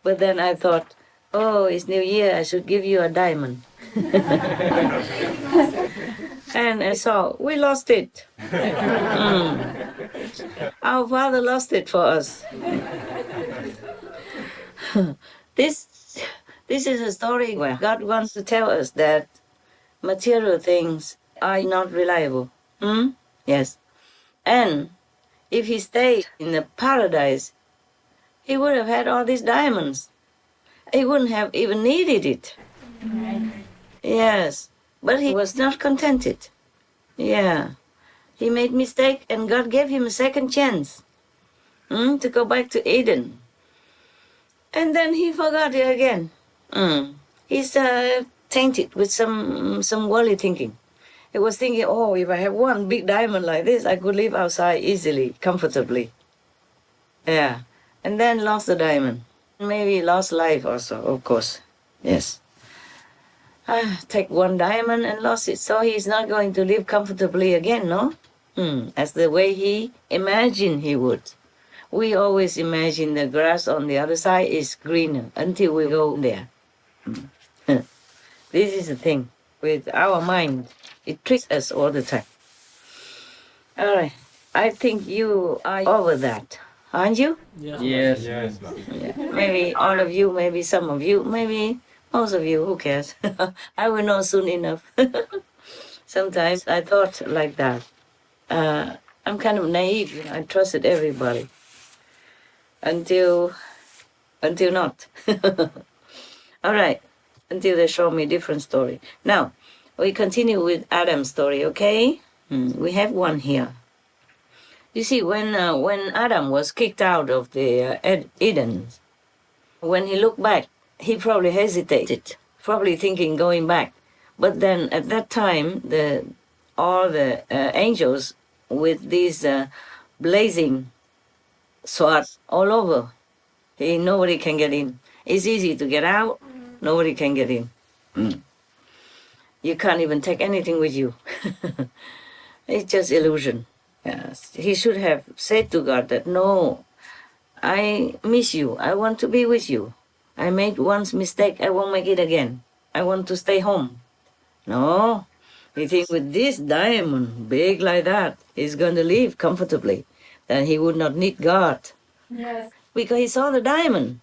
But then I thought, oh, it's New Year, I should give you a diamond. And I saw, we lost it. Our Father lost it for us. This is a story where God wants to tell us that material things are not reliable. Yes. And if he stayed in the paradise, he would have had all these diamonds. He wouldn't have even needed it. Yes. But he was not contented. Yeah. He made mistake and God gave him a second chance to go back to Eden. And then he forgot it again. He's tainted with some worldly thinking. He was thinking, oh, if I have one big diamond like this, I could live outside easily, comfortably. Yeah. And then lost the diamond. Maybe lost life also, of course. Yes. take one diamond and lost it, so he's not going to live comfortably again, no? As the way he imagined he would. We always imagine the grass on the other side is greener until we go there. This is the thing with our mind. It tricks us all the time. All right. I think you are over that, aren't you? Yes. Yes. Yes. Yeah. Maybe all of you, maybe some of you, maybe most of you, who cares? I will know soon enough. Sometimes I thought like that. I'm kind of naive. You know, I trusted everybody. Until not. All right. Until they show me a different story. Now, we continue with Adam's story, okay? We have one here. You see, when Adam was kicked out of the Eden, when he looked back, he probably hesitated, probably thinking going back. But then at that time, all the angels with these blazing swords all over, nobody can get in. It's easy to get out, nobody can get in. You can't even take anything with you. It's just illusion. Yes. He should have said to God that, no, I miss you. I want to be with you. I made once mistake. I won't make it again. I want to stay home. No. He thinks with this diamond, big like that, he's going to live comfortably. Then he would not need God. Yes. Because he saw the diamond.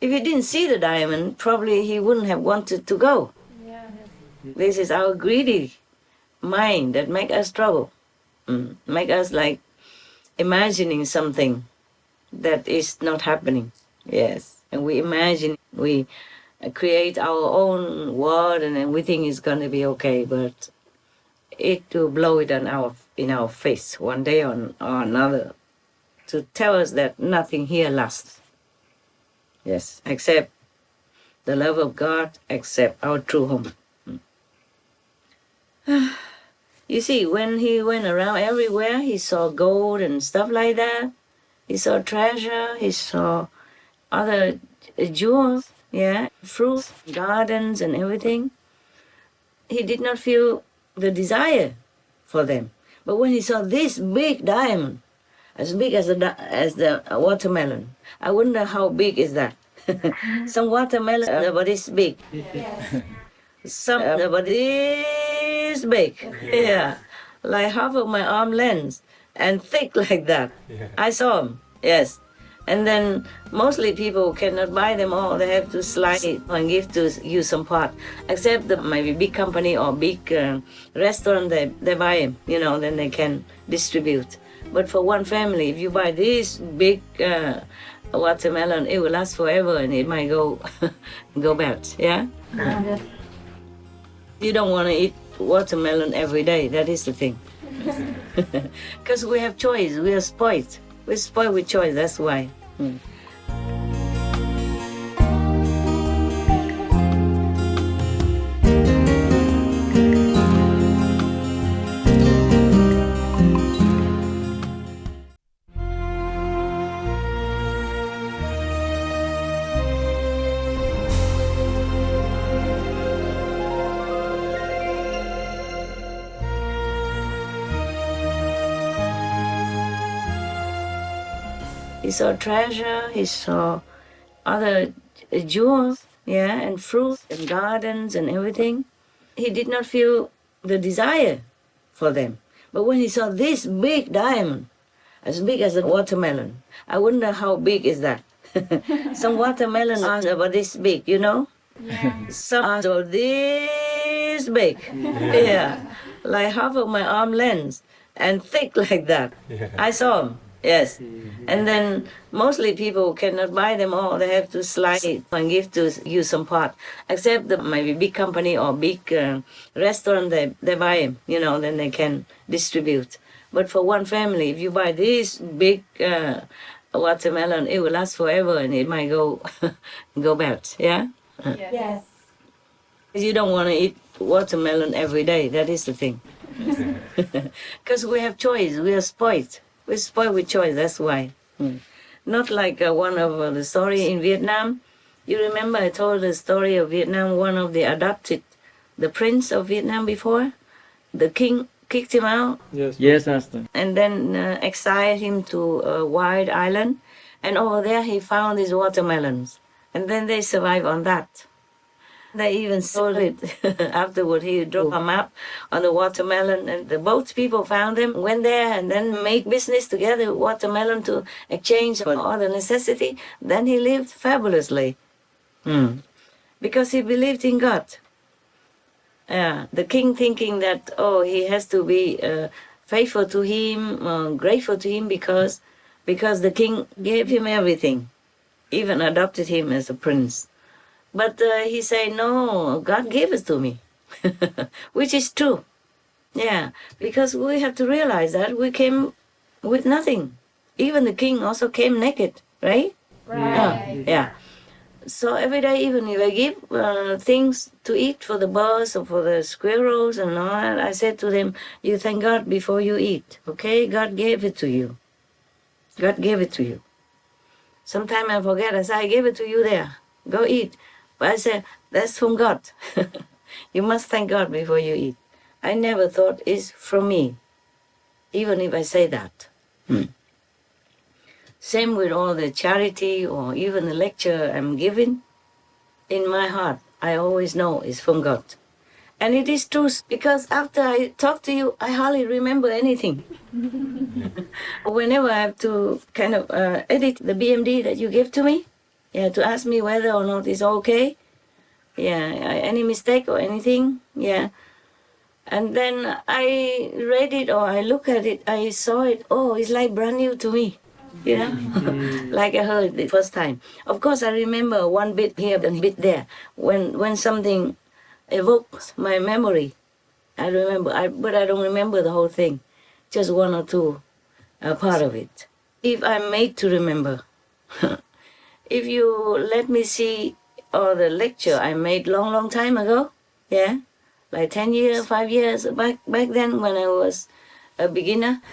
If he didn't see the diamond, probably he wouldn't have wanted to go. Yeah. This is our greedy mind that make us trouble. Make us like imagining something that is not happening. Yes. And we imagine, we create our own world and then we think it's going to be okay, but it will blow it in our face one day or another to tell us that nothing here lasts. Yes, except the love of God, except our true home. You see, when he went around everywhere, he saw gold and stuff like that. He saw treasure, he saw other jewels, yeah, fruits, gardens and everything. He did not feel the desire for them. But when he saw this big diamond, as big as the watermelon, I wonder how big is that? Some watermelon are about this big. Yes. Some are about this big. Yeah. Like half of my arm length and thick like that. Yeah. I saw them, yes. And then mostly people cannot buy them all. They have to slice it and give to you some part. Except the maybe big company or big restaurant, they buy them, you know, then they can distribute. But for one family, if you buy this big watermelon, it will last forever and it might go bad, yeah? Yes. You don't want to eat watermelon every day, that is the thing. Because we have choice, we are spoiled. We're spoiled with choice, that's why. He saw treasure, he saw other jewels, yeah, and fruits and gardens and everything. He did not feel the desire for them. But when he saw this big diamond, as big as a watermelon, I wonder how big is that? Some watermelon are about this big, you know? Yeah. Some are about this big. Yeah. Like half of my arm length and thick like that. Yeah. I saw them. Yes. And then mostly people cannot buy them all. They have to slice it and give to you some part. Except the maybe big company or big restaurant, they buy them, you know, then they can distribute. But for one family, if you buy this big watermelon, it will last forever and it might go bad, yeah? Yes. You don't want to eat watermelon every day, that is the thing. Because we have choice, we are spoiled. We're spoiled with choice, that's why. Not like one of the story in Vietnam. You remember I told the story of Vietnam, one of the prince of Vietnam before? The king kicked him out Yes, Master. and then exiled him to a wild island. And over there he found these watermelons. And then they survived on that. They even sold it afterward. He drew a map on the watermelon, and the boat people found them, went there, and then made business together with watermelon to exchange for all the necessity. Then he lived fabulously. Because he believed in God. The king thinking that, he has to be faithful to him, grateful to him because the king gave him everything, even adopted him as a prince. But he said, no, God gave it to me, which is true. Yeah, because we have to realize that we came with nothing. Even the king also came naked, right? Right. Yeah. So every day, even if I give things to eat for the birds or for the squirrels and all that, I said to them, you thank God before you eat, okay? God gave it to you. God gave it to you. Sometimes I forget, I say, I gave it to you there. Go eat. But I said, that's from God. You must thank God before you eat. I never thought it's from me, even if I say that. Same with all the charity or even the lecture I'm giving. In my heart, I always know it's from God. And it is true, because after I talk to you, I hardly remember anything. Whenever I have to kind of edit the BMD that you gave to me, to ask me whether or not it's okay, any mistake or anything, And then I read it or I look at it, I saw it, it's like brand new to me, like I heard it the first time. Of course, I remember one bit here and a bit there. When something evokes my memory, I remember, but I don't remember the whole thing, just one or two part of it. If I'm made to remember, if you let me see the lecture I made long time ago, like 10 years, 5 years back then when I was a beginner,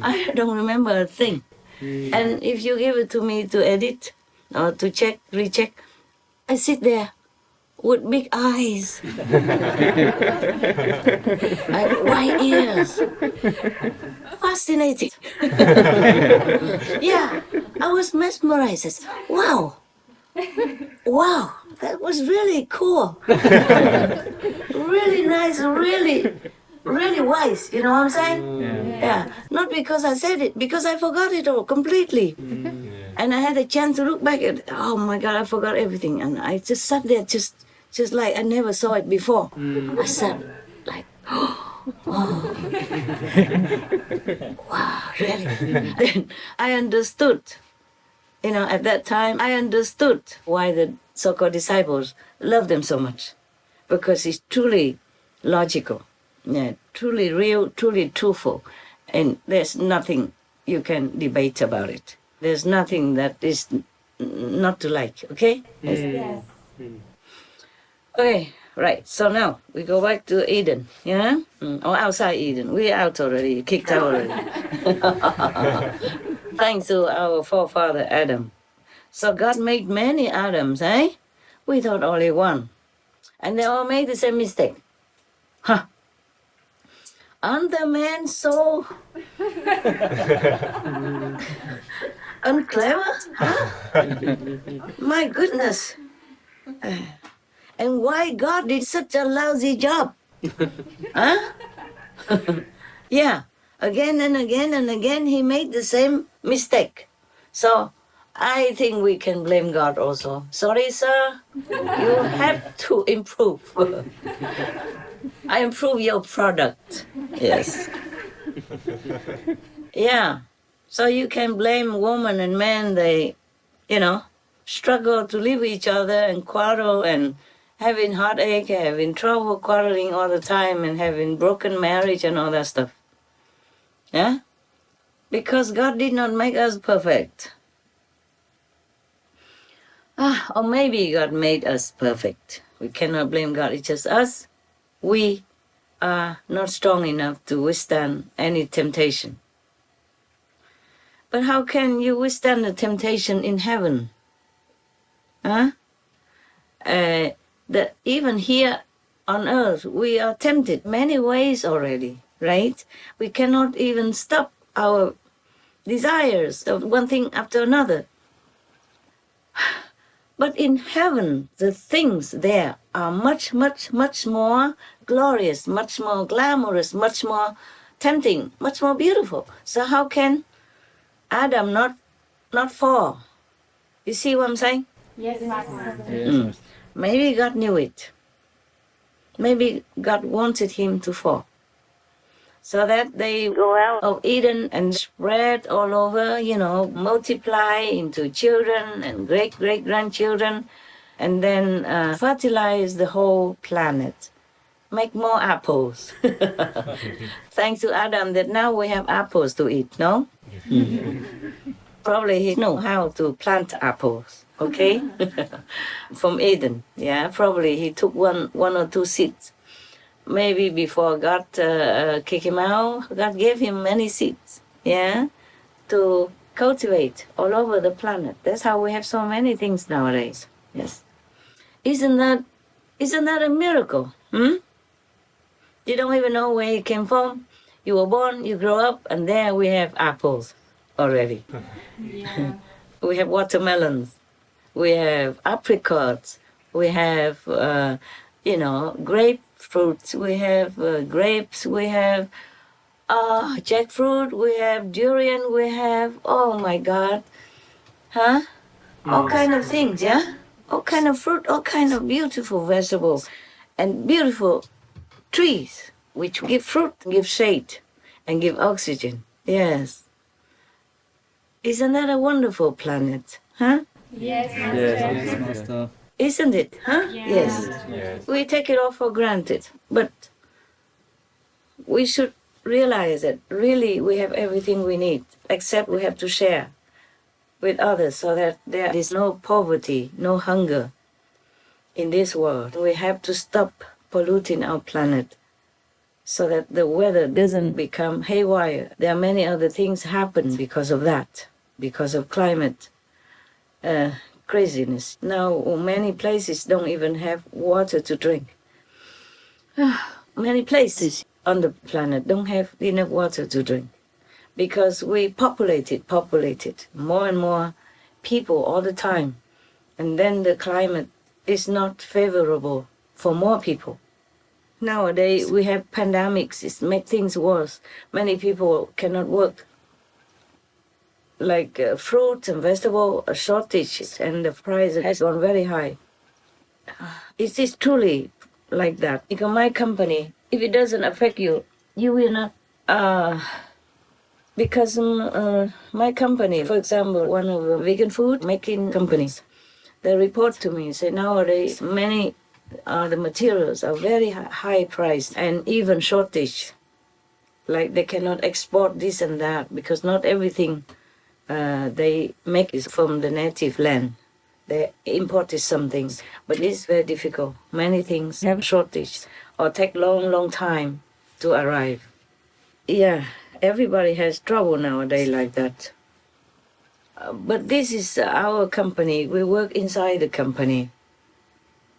I don't remember a thing. And if you give it to me to edit or to check, recheck, I sit there with big eyes, like white ears, fascinating. I was mesmerized. Wow, that was really cool. Really nice, really wise, you know what I'm saying? Yeah. Not because I said it, because I forgot it all completely. And I had a chance to look back at, oh my God, I forgot everything. And I just sat there just like I never saw it before. I sat like, wow, really? Then I understood, at that time, I understood why the so-called disciples loved them so much. Because it's truly logical, truly real, truly truthful. And there's nothing you can debate about it. There's nothing that is not to like, okay? Yes. Okay, right. So now we go back to Eden, or outside Eden. We're out already, kicked out already. Thanks to our forefather Adam. So God made many Adams, We thought only one. And they all made the same mistake. Aren't the men so unclever? My goodness. And why God did such a lousy job? Again and again and again he made the same mistake. So I think we can blame God also. Sorry, sir. You have to improve. I improve your product. Yes. So you can blame woman and man. They, struggle to live with each other and quarrel and having heartache, having trouble quarreling all the time and having broken marriage and all that stuff. Because God did not make us perfect. Or maybe God made us perfect. We cannot blame God, it's just us. We are not strong enough to withstand any temptation. But how can you withstand the temptation in heaven? Huh? Even here on earth, we are tempted many ways already, right? We cannot even stop our desires of one thing after another. But in heaven, the things there are much, much, much more glorious, much more glamorous, much more tempting, much more beautiful. So how can Adam not fall? You see what I'm saying? Yes, Master. Yes. Maybe God knew it. Maybe God wanted him to fall. So that they Go out. of Eden and spread all over, multiply into children and great-great-grandchildren, and then fertilize the whole planet. Make more apples. Thanks to Adam that now we have apples to eat, no? Probably he knew how to plant apples, okay? From Eden, yeah? Probably he took one or two seeds. Maybe before God kicked him out, God gave him many seeds, yeah? To cultivate all over the planet. That's how we have so many things nowadays, yes? Isn't that a miracle, You don't even know where you came from. You were born, you grow up, and there we have apples already. Yeah. We have watermelons, we have apricots, we have, grapefruits, we have grapes, we have jackfruit, we have durian, we have, oh my God, all kind of things, yeah? All kind of fruit, all kind of beautiful vegetables, and beautiful trees, which give fruit, give shade, and give oxygen, yes. Isn't that a wonderful planet, huh? Yes, Master. Yes, Master. Isn't it, huh? Yeah. Yes. Yes. We take it all for granted, but we should realize that really we have everything we need, except we have to share with others so that there is no poverty, no hunger in this world. We have to stop polluting our planet so that the weather doesn't become haywire. There are many other things happen because of that, because of climate craziness. Now many places don't even have water to drink. Many places on the planet don't have enough water to drink because we populated more and more people all the time, and then the climate is not favorable for more people. Nowadays we have pandemics, it makes things worse. Many people cannot work. Like fruits and vegetable shortage, and the price has gone very high. It is truly like that. Because my company, if it doesn't affect you, you will not. Because my company, for example, one of the vegan food making companies, they report to me, say nowadays many the materials are very high priced and even shortage. Like they cannot export this and that because not everything they make is from the native land. They imported some things, but it's very difficult. Many things have shortage or take long time to arrive. Yeah, everybody has trouble nowadays like that. But this is our company. We work inside the company.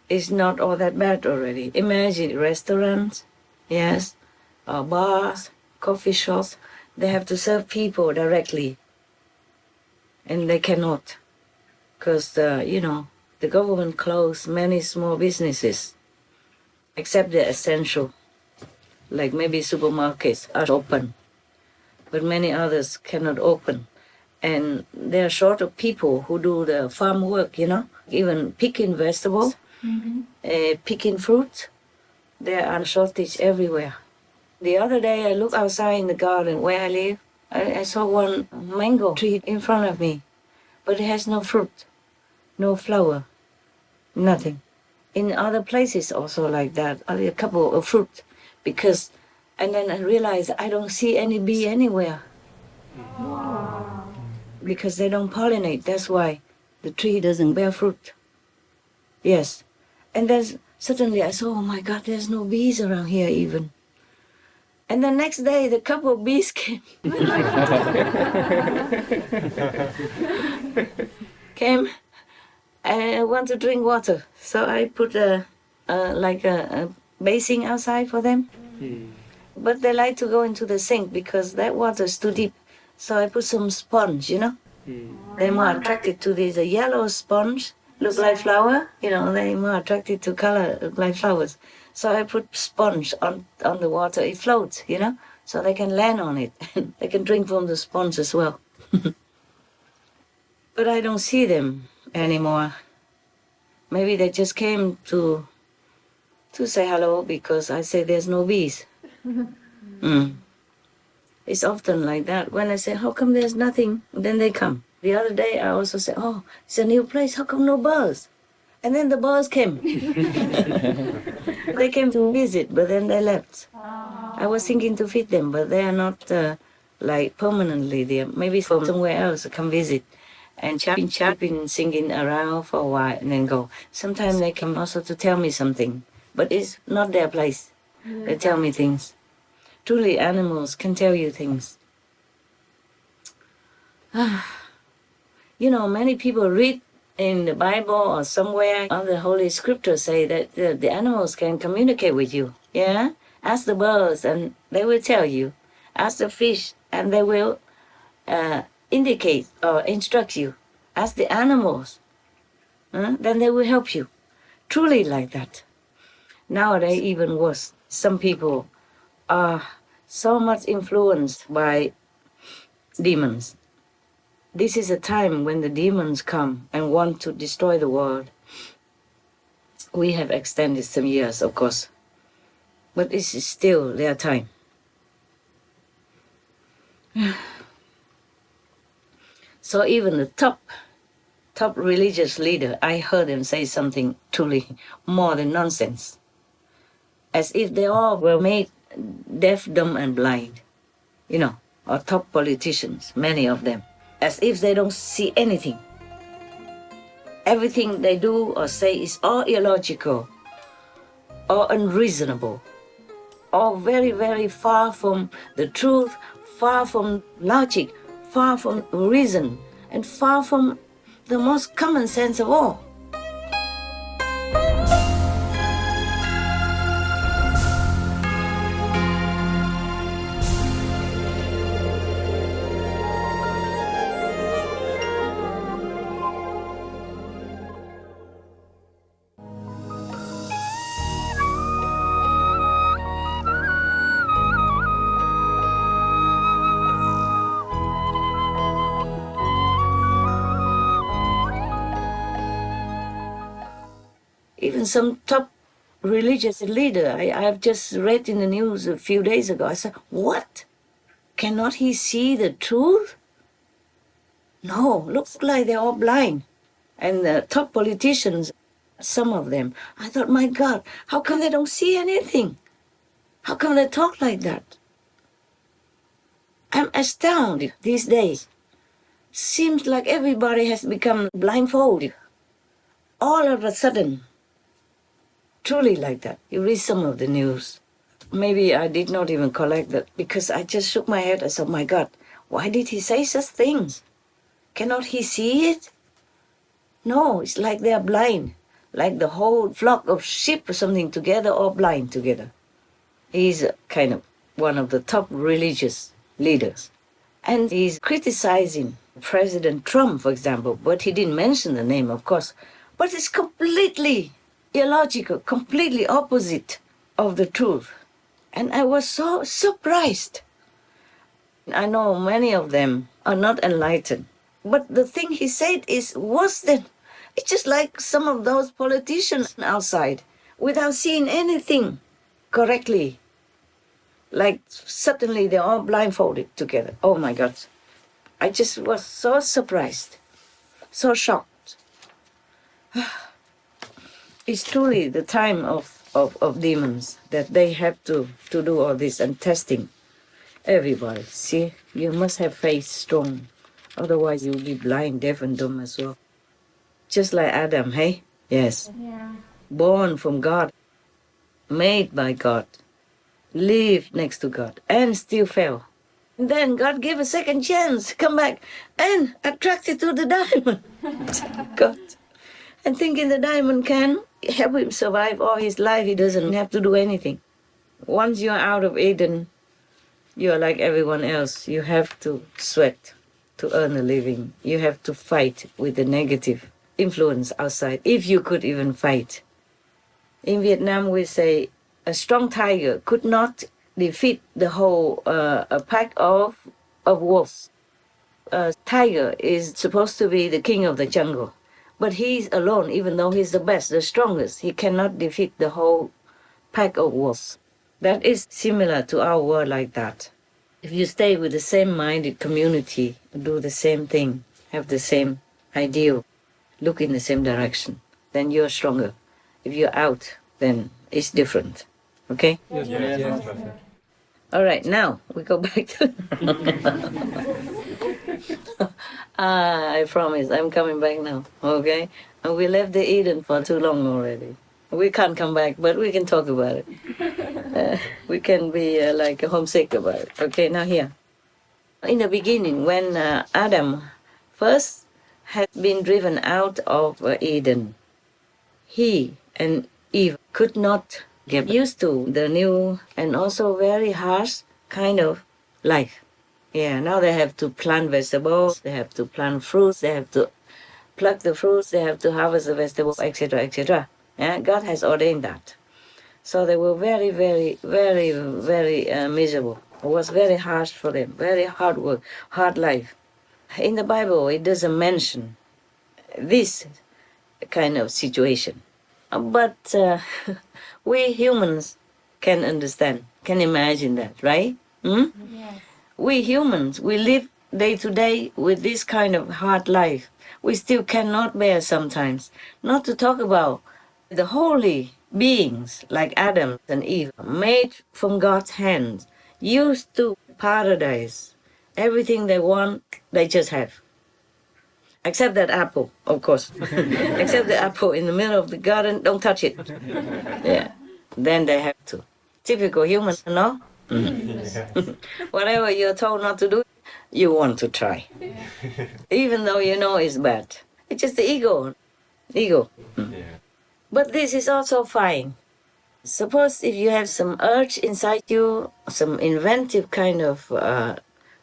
It's not all that bad already. Imagine restaurants, yes, bars, coffee shops. They have to serve people directly. And they cannot, because the government closed many small businesses, except the essential, like maybe supermarkets are open, but many others cannot open, and they're short of people who do the farm work. Even picking vegetables, picking fruit, there are shortage everywhere. The other day I looked outside in the garden where I live. I saw one mango tree in front of me, but it has no fruit, no flower, nothing. In other places also like that, only a couple of fruit, and then I realized I don't see any bee anywhere. Wow. Because they don't pollinate, that's why the tree doesn't bear fruit. Yes, and then suddenly I saw, oh my God, there's no bees around here even. And the next day, the couple of bees came. Came, and want to drink water. So I put a basin outside for them. But they like to go into the sink because that water is too deep. So I put some sponge, you know. They're more attracted to this yellow sponge, look like flower. You know, they're more attracted to color, look like flowers. So I put sponge on the water. It floats, you know, so they can land on it. They can drink from the sponge as well. But I don't see them anymore. Maybe they just came to say hello because I say there's no bees. It's often like that. When I say, how come there's nothing? Then they come. The other day I also said, oh, it's a new place. How come no birds? And then the birds came. They came to visit, but then they left. I was thinking to feed them, but they are not like permanently there. Maybe from somewhere else to come visit. And chirping, singing around for a while and then go. Sometimes they come also to tell me something, but it's not their place. They tell me things. Truly, animals can tell you things. You know, many people read in the Bible or somewhere on the Holy Scripture say that the animals can communicate with you. Yeah? Ask the birds and they will tell you. Ask the fish and they will indicate or instruct you. Ask the animals. Then they will help you. Truly like that. Nowadays, even worse. Some people are so much influenced by demons. This is a time when the demons come and want to destroy the world. We have extended some years, of course, but this is still their time. So even the top religious leader, I heard them say something truly more than nonsense. As if they all were made deaf, dumb, and blind, you know, or top politicians, many of them, as if they don't see anything. Everything they do or say is all illogical, or unreasonable, or very, very far from the truth, far from logic, far from reason, and far from the most common sense of all. Even some top religious leader, I've just read in the news a few days ago, I said, what? Cannot he see the truth? No, looks like they're all blind. And the top politicians, some of them, I thought, my God, how come they don't see anything? How come they talk like that? I'm astounded these days. Seems like everybody has become blindfolded. All of a sudden. Truly like that. You read some of the news. Maybe I did not even collect that because I just shook my head and said, my God, why did he say such things? Cannot he see it? No, it's like they are blind. Like the whole flock of sheep or something together or blind together. He's kind of one of the top religious leaders. And he's criticizing President Trump, for example, but he didn't mention the name, of course. But it's completely illogical, completely opposite of the truth. And I was so surprised. I know many of them are not enlightened. But the thing he said is worse than... It's just like some of those politicians outside without seeing anything correctly. Like suddenly they're all blindfolded together. Oh my God. I just was so surprised, so shocked. It's truly the time of demons that they have to do all this and testing everybody. See, you must have faith strong. Otherwise you'll be blind, deaf and dumb as well. Just like Adam, hey? Yes. Yeah. Born from God, made by God, lived next to God and still fell. And then God gave a second chance, come back and attracted to the diamond. God. And thinking the diamond can help him survive all his life. He doesn't have to do anything. Once you're out of Eden, you're like everyone else. You have to sweat to earn a living. You have to fight with the negative influence outside, if you could even fight. In Vietnam, we say a strong tiger could not defeat the whole a pack of wolves. A tiger is supposed to be the king of the jungle, but he's alone, even though he's the best, the strongest. He cannot defeat the whole pack of wolves. That is similar to our world like that. If you stay with the same-minded community, do the same thing, have the same ideal, look in the same direction, then you're stronger. If you're out, then it's different. Okay? Yes. All right, now we go back to... I promise, I'm coming back now, okay? And we left the Eden for too long already. We can't come back, but we can talk about it. We can be like homesick about it. Okay, now here. In the beginning, when Adam first had been driven out of Eden, he and Eve could not get used to the new and also very harsh kind of life. Yeah, now they have to plant vegetables, they have to plant fruits, they have to pluck the fruits, they have to harvest the vegetables, etc., etc. Yeah, God has ordained that. So they were very, very, very, very miserable. It was very harsh for them, very hard work, hard life. In the Bible, it doesn't mention this kind of situation. But we humans can understand, can imagine that, right? Hmm? Yes. We humans, we live day to day with this kind of hard life. We still cannot bear sometimes. Not to talk about the holy beings like Adam and Eve, made from God's hand, used to paradise. Everything they want, they just have. Except that apple, of course. Except the apple in the middle of the garden, don't touch it. Yeah, then they have to. Typical human, no? Whatever you're told not to do, you want to try. Even though you know it's bad. It's just the ego. Ego. But this is also fine. Suppose if you have some urge inside you, some inventive kind of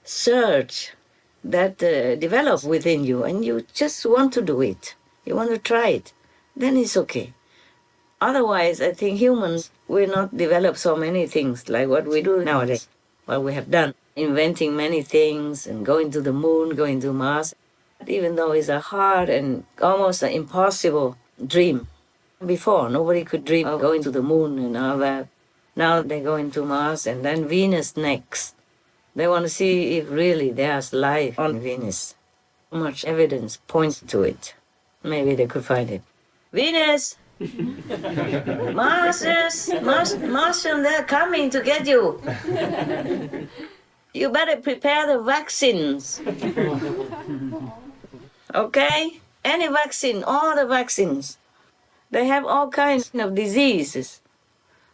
surge that develops within you, and you just want to do it, you want to try it, then it's okay. Otherwise, I think humans will not develop so many things like what we do nowadays, what we have done, inventing many things and going to the moon, going to Mars, even though it's a hard and almost an impossible dream. Before, nobody could dream of going to the moon and all that. Now they're going to Mars and then Venus next. They want to see if really there's life on Venus. So much evidence points to it. Maybe they could find it. Venus! Martian, they're coming to get you. You better prepare the vaccines. Okay? Any vaccine, all the vaccines. They have all kinds of diseases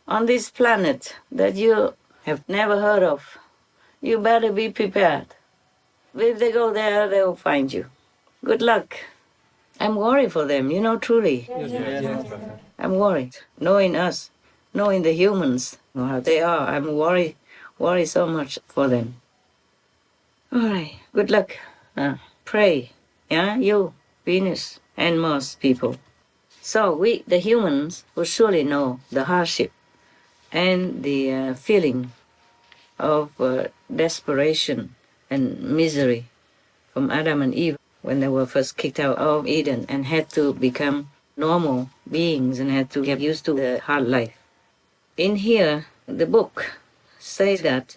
on this planet that you have never heard of. You better be prepared. If they go there, they will find you. Good luck. I'm worried for them, truly. I'm worried, knowing us, knowing the humans, how they are. I'm worried so much for them. All right, good luck. Pray, you, Venus, and Mars people. So we, the humans, will surely know the hardship and the feeling of desperation and misery from Adam and Eve when they were first kicked out of Eden and had to become normal beings and had to get used to the hard life. In here, the book says that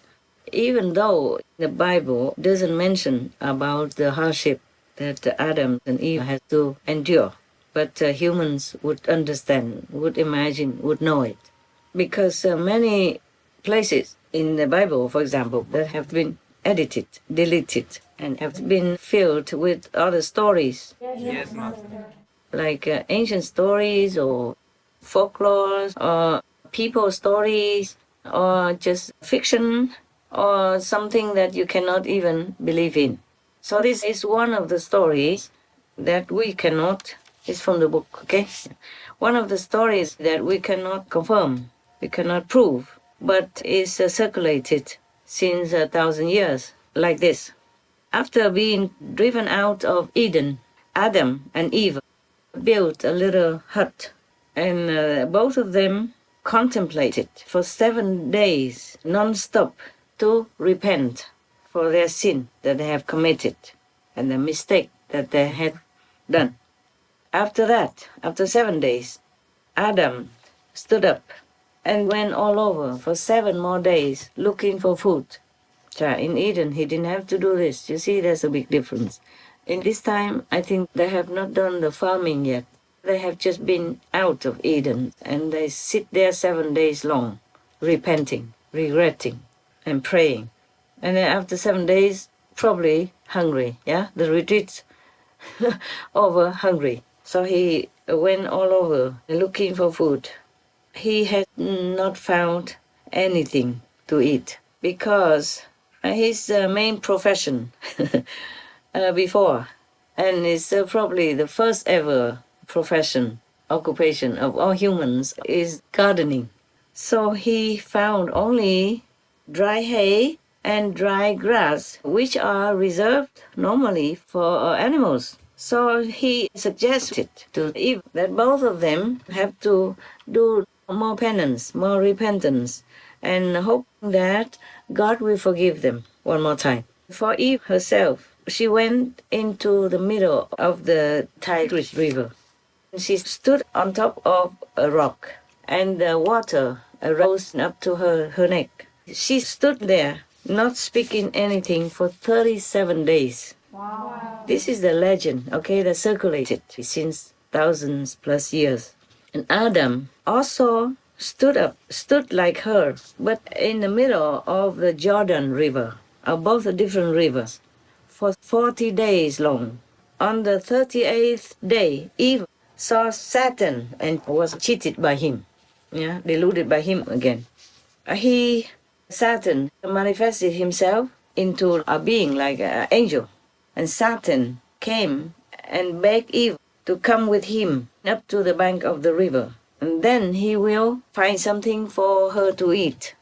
even though the Bible doesn't mention about the hardship that Adam and Eve had to endure, but humans would understand, would imagine, would know it. Because many places in the Bible, for example, that have been edited, deleted, and have been filled with other stories. Yes, Master. Like ancient stories or folklore or people stories or just fiction or something that you cannot even believe in. So this is one of the stories that we cannot It's from the book, okay? One of the stories that we cannot confirm, we cannot prove, but is circulated since 1,000 years, like this. After being driven out of Eden, Adam and Eve built a little hut, and both of them contemplated for 7 days non-stop to repent for their sin that they have committed and the mistake that they had done. After that, after 7 days, Adam stood up and went all over for 7 more days looking for food. In Eden, he didn't have to do this. You see, there's a big difference. In this time, I think they have not done the farming yet. They have just been out of Eden, and they sit there 7 days long, repenting, regretting, and praying. And then after 7 days, probably hungry, yeah? The retreat's over hungry. So he went all over looking for food. He had not found anything to eat because his main profession before, and it's probably the first ever profession, occupation of all humans, is gardening. So he found only dry hay and dry grass, which are reserved normally for animals. So he suggested to Eve that both of them have to do more penance, more repentance, and hope that God will forgive them one more time. For Eve herself, she went into the middle of the Tigris River. She stood on top of a rock, and the water rose up to her neck. She stood there, not speaking anything, for 37 days. Wow. This is the legend, okay, that circulated since thousands plus years. And Adam also stood up, stood like her, but in the middle of the Jordan River, of both the different rivers, for 40 days long. On the 38th day, Eve saw Satan and was cheated by him, deluded by him again. Satan manifested himself into a being like an angel. And Satan came and begged Eve to come with him up to the bank of the river. And then he will find something for her to eat.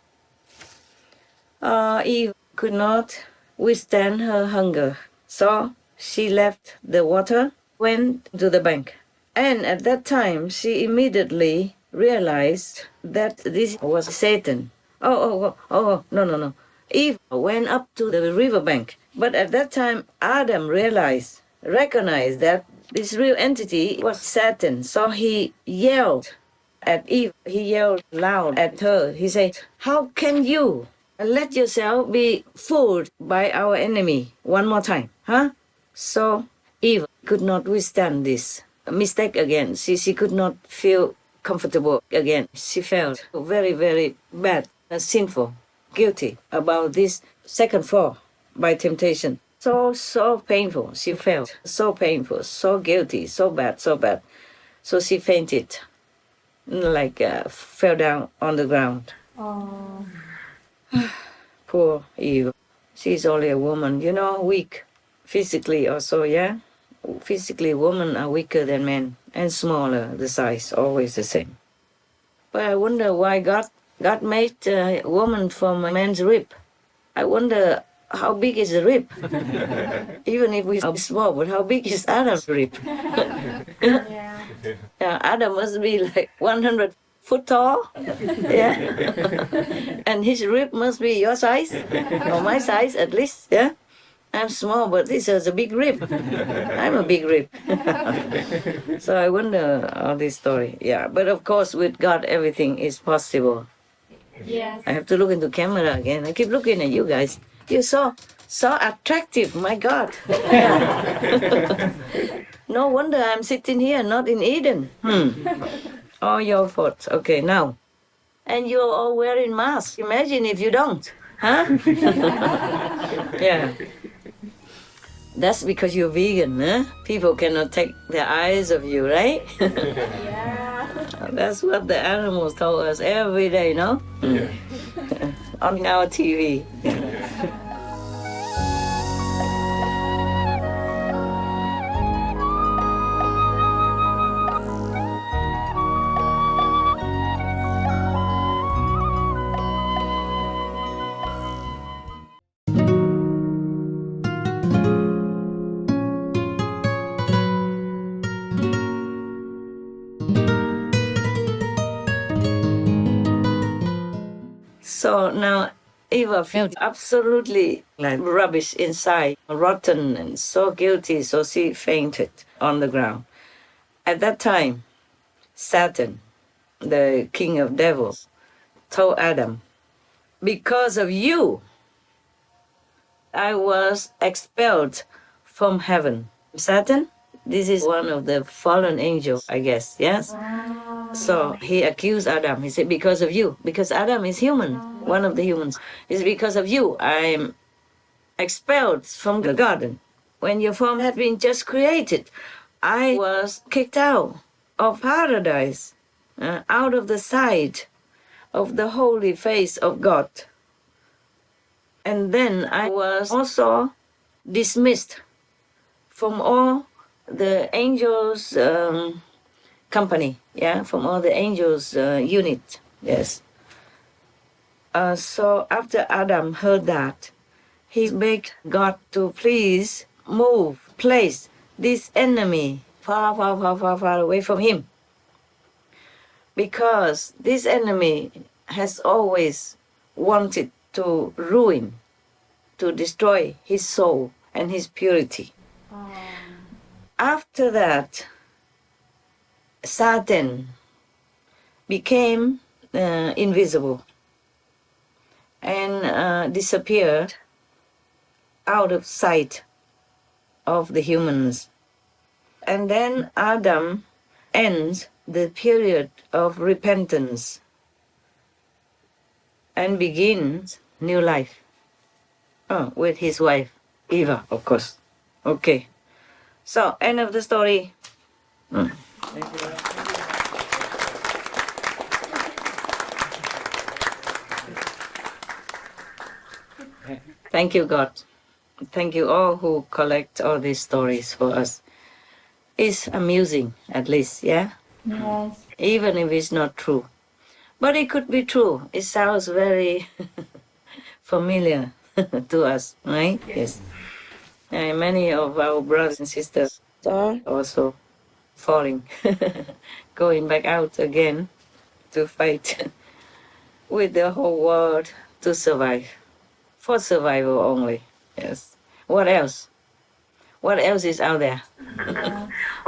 Eve could not withstand her hunger. So she left the water, went to the bank. And at that time, she immediately realized that this was Satan. No. Eve went up to the riverbank. But at that time, Adam recognized that this real entity was Satan. So he yelled at Eve. He yelled loud at her. He said, "How can you let yourself be fooled by our enemy one more time, huh?" So Eve could not withstand this mistake again. She could not feel comfortable again. She felt very, very bad, sinful, guilty about this second fall by temptation. So painful. She felt so painful, so guilty, so bad. So she fainted, fell down on the ground. Oh. Poor Eve. She's only a woman, weak. Physically also, yeah? Physically, women are weaker than men and smaller, the size, always the same. But I wonder why God made a woman from a man's rib. I wonder how big is the rib? Even if we are small, but how big is Adam's rib? Yeah. Adam must be like 100 foot tall. Yeah. And his rib must be your size, or my size at least. Yeah. I'm small, but this is a big rib. I'm a big rib. So I wonder all this story. Yeah, but of course with God everything is possible. Yes. I have to look into camera again. I keep looking at you guys. You're so attractive, my God. No wonder I'm sitting here, not in Eden. All your fault. Okay, now. And you're all wearing masks. Imagine if you don't. Huh? Yeah. That's because you're vegan, huh? People cannot take their eyes off you, right? Yeah. That's what the animals told us every day, no? Yeah. On our TV. So now Eva felt absolutely like rubbish inside, rotten and so guilty, so she fainted on the ground. At that time, Satan, the king of devils, told Adam, because of you, I was expelled from heaven. Satan, this is one of the fallen angels, I guess, yes? So he accused Adam. He said, because of you, because Adam is human, one of the humans. It's because of you I'm expelled from the garden. When your form had been just created, I was kicked out of paradise, out of the sight of the holy face of God. And then I was also dismissed from all the angels' company, from all the angels' unit, yes. So after Adam heard that, he begged God to please place this enemy far, far, far, far, far away from him. Because this enemy has always wanted to ruin, to destroy his soul and his purity. After that, Satan became invisible and disappeared out of sight of the humans. And then Adam ends the period of repentance and begins new life with his wife, Eva, of course. Okay. So, end of the story. Thank you. Thank you, God. Thank you all who collect all these stories for us. It's amusing, at least, yeah? Yes. Even if it's not true. But it could be true. It sounds very familiar to us, right? Yes. And many of our brothers and sisters are also falling, going back out again to fight with the whole world to survive. For survival only, yes. What else? What else is out there?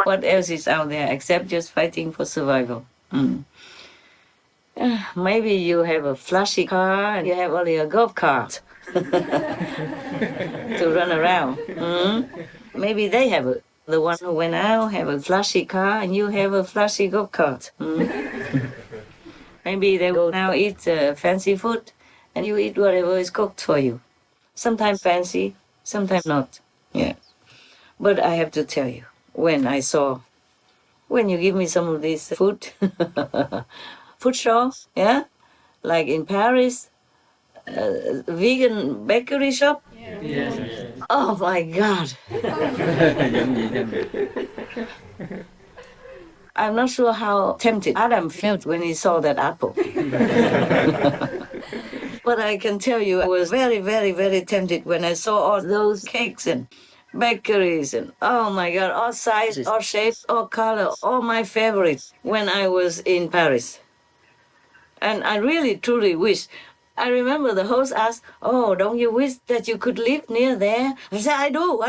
What else is out there except just fighting for survival? Maybe you have a flashy car and you have only a golf cart to run around. Maybe they have the one who went out have a flashy car and you have a flashy golf cart. Maybe they go now eat fancy food and you eat whatever is cooked for you. Sometimes fancy, sometimes not. Yeah. But I have to tell you, when you give me some of this food, food stalls, yeah, like in Paris, vegan bakery shop. Yes. Oh my God! I'm not sure how tempted Adam felt when he saw that apple. But I can tell you, I was very, very, very tempted when I saw all those cakes and bakeries and, oh my God, all sizes, all shapes, all color, all my favorites when I was in Paris. And I really, truly wish. I remember the host asked, oh, don't you wish that you could live near there? I said, I do.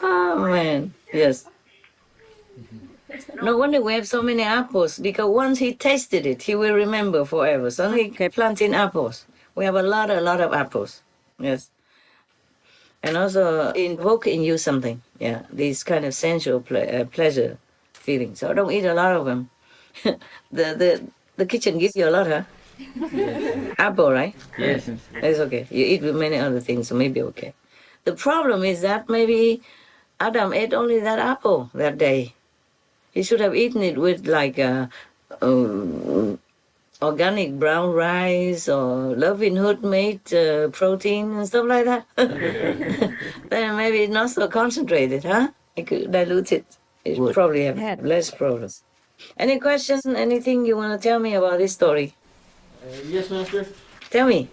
Oh, man, yes. No wonder we have so many apples, because once he tasted it, he will remember forever. So he kept planting apples. We have a lot of apples, yes. And also invoke in you something, yeah, these kind of sensual pleasure feelings. So don't eat a lot of them. The kitchen gives you a lot, huh? Yes. Apple, right? Yes. It's okay. You eat with many other things, so maybe okay. The problem is that maybe Adam ate only that apple that day. He should have eaten it with like organic brown rice or Loving Hood made protein and stuff like that. Then maybe it's not so concentrated, huh? I could dilute it. It would probably have had less problems. Any questions? Anything you want to tell me about this story? Yes, Master. Tell me.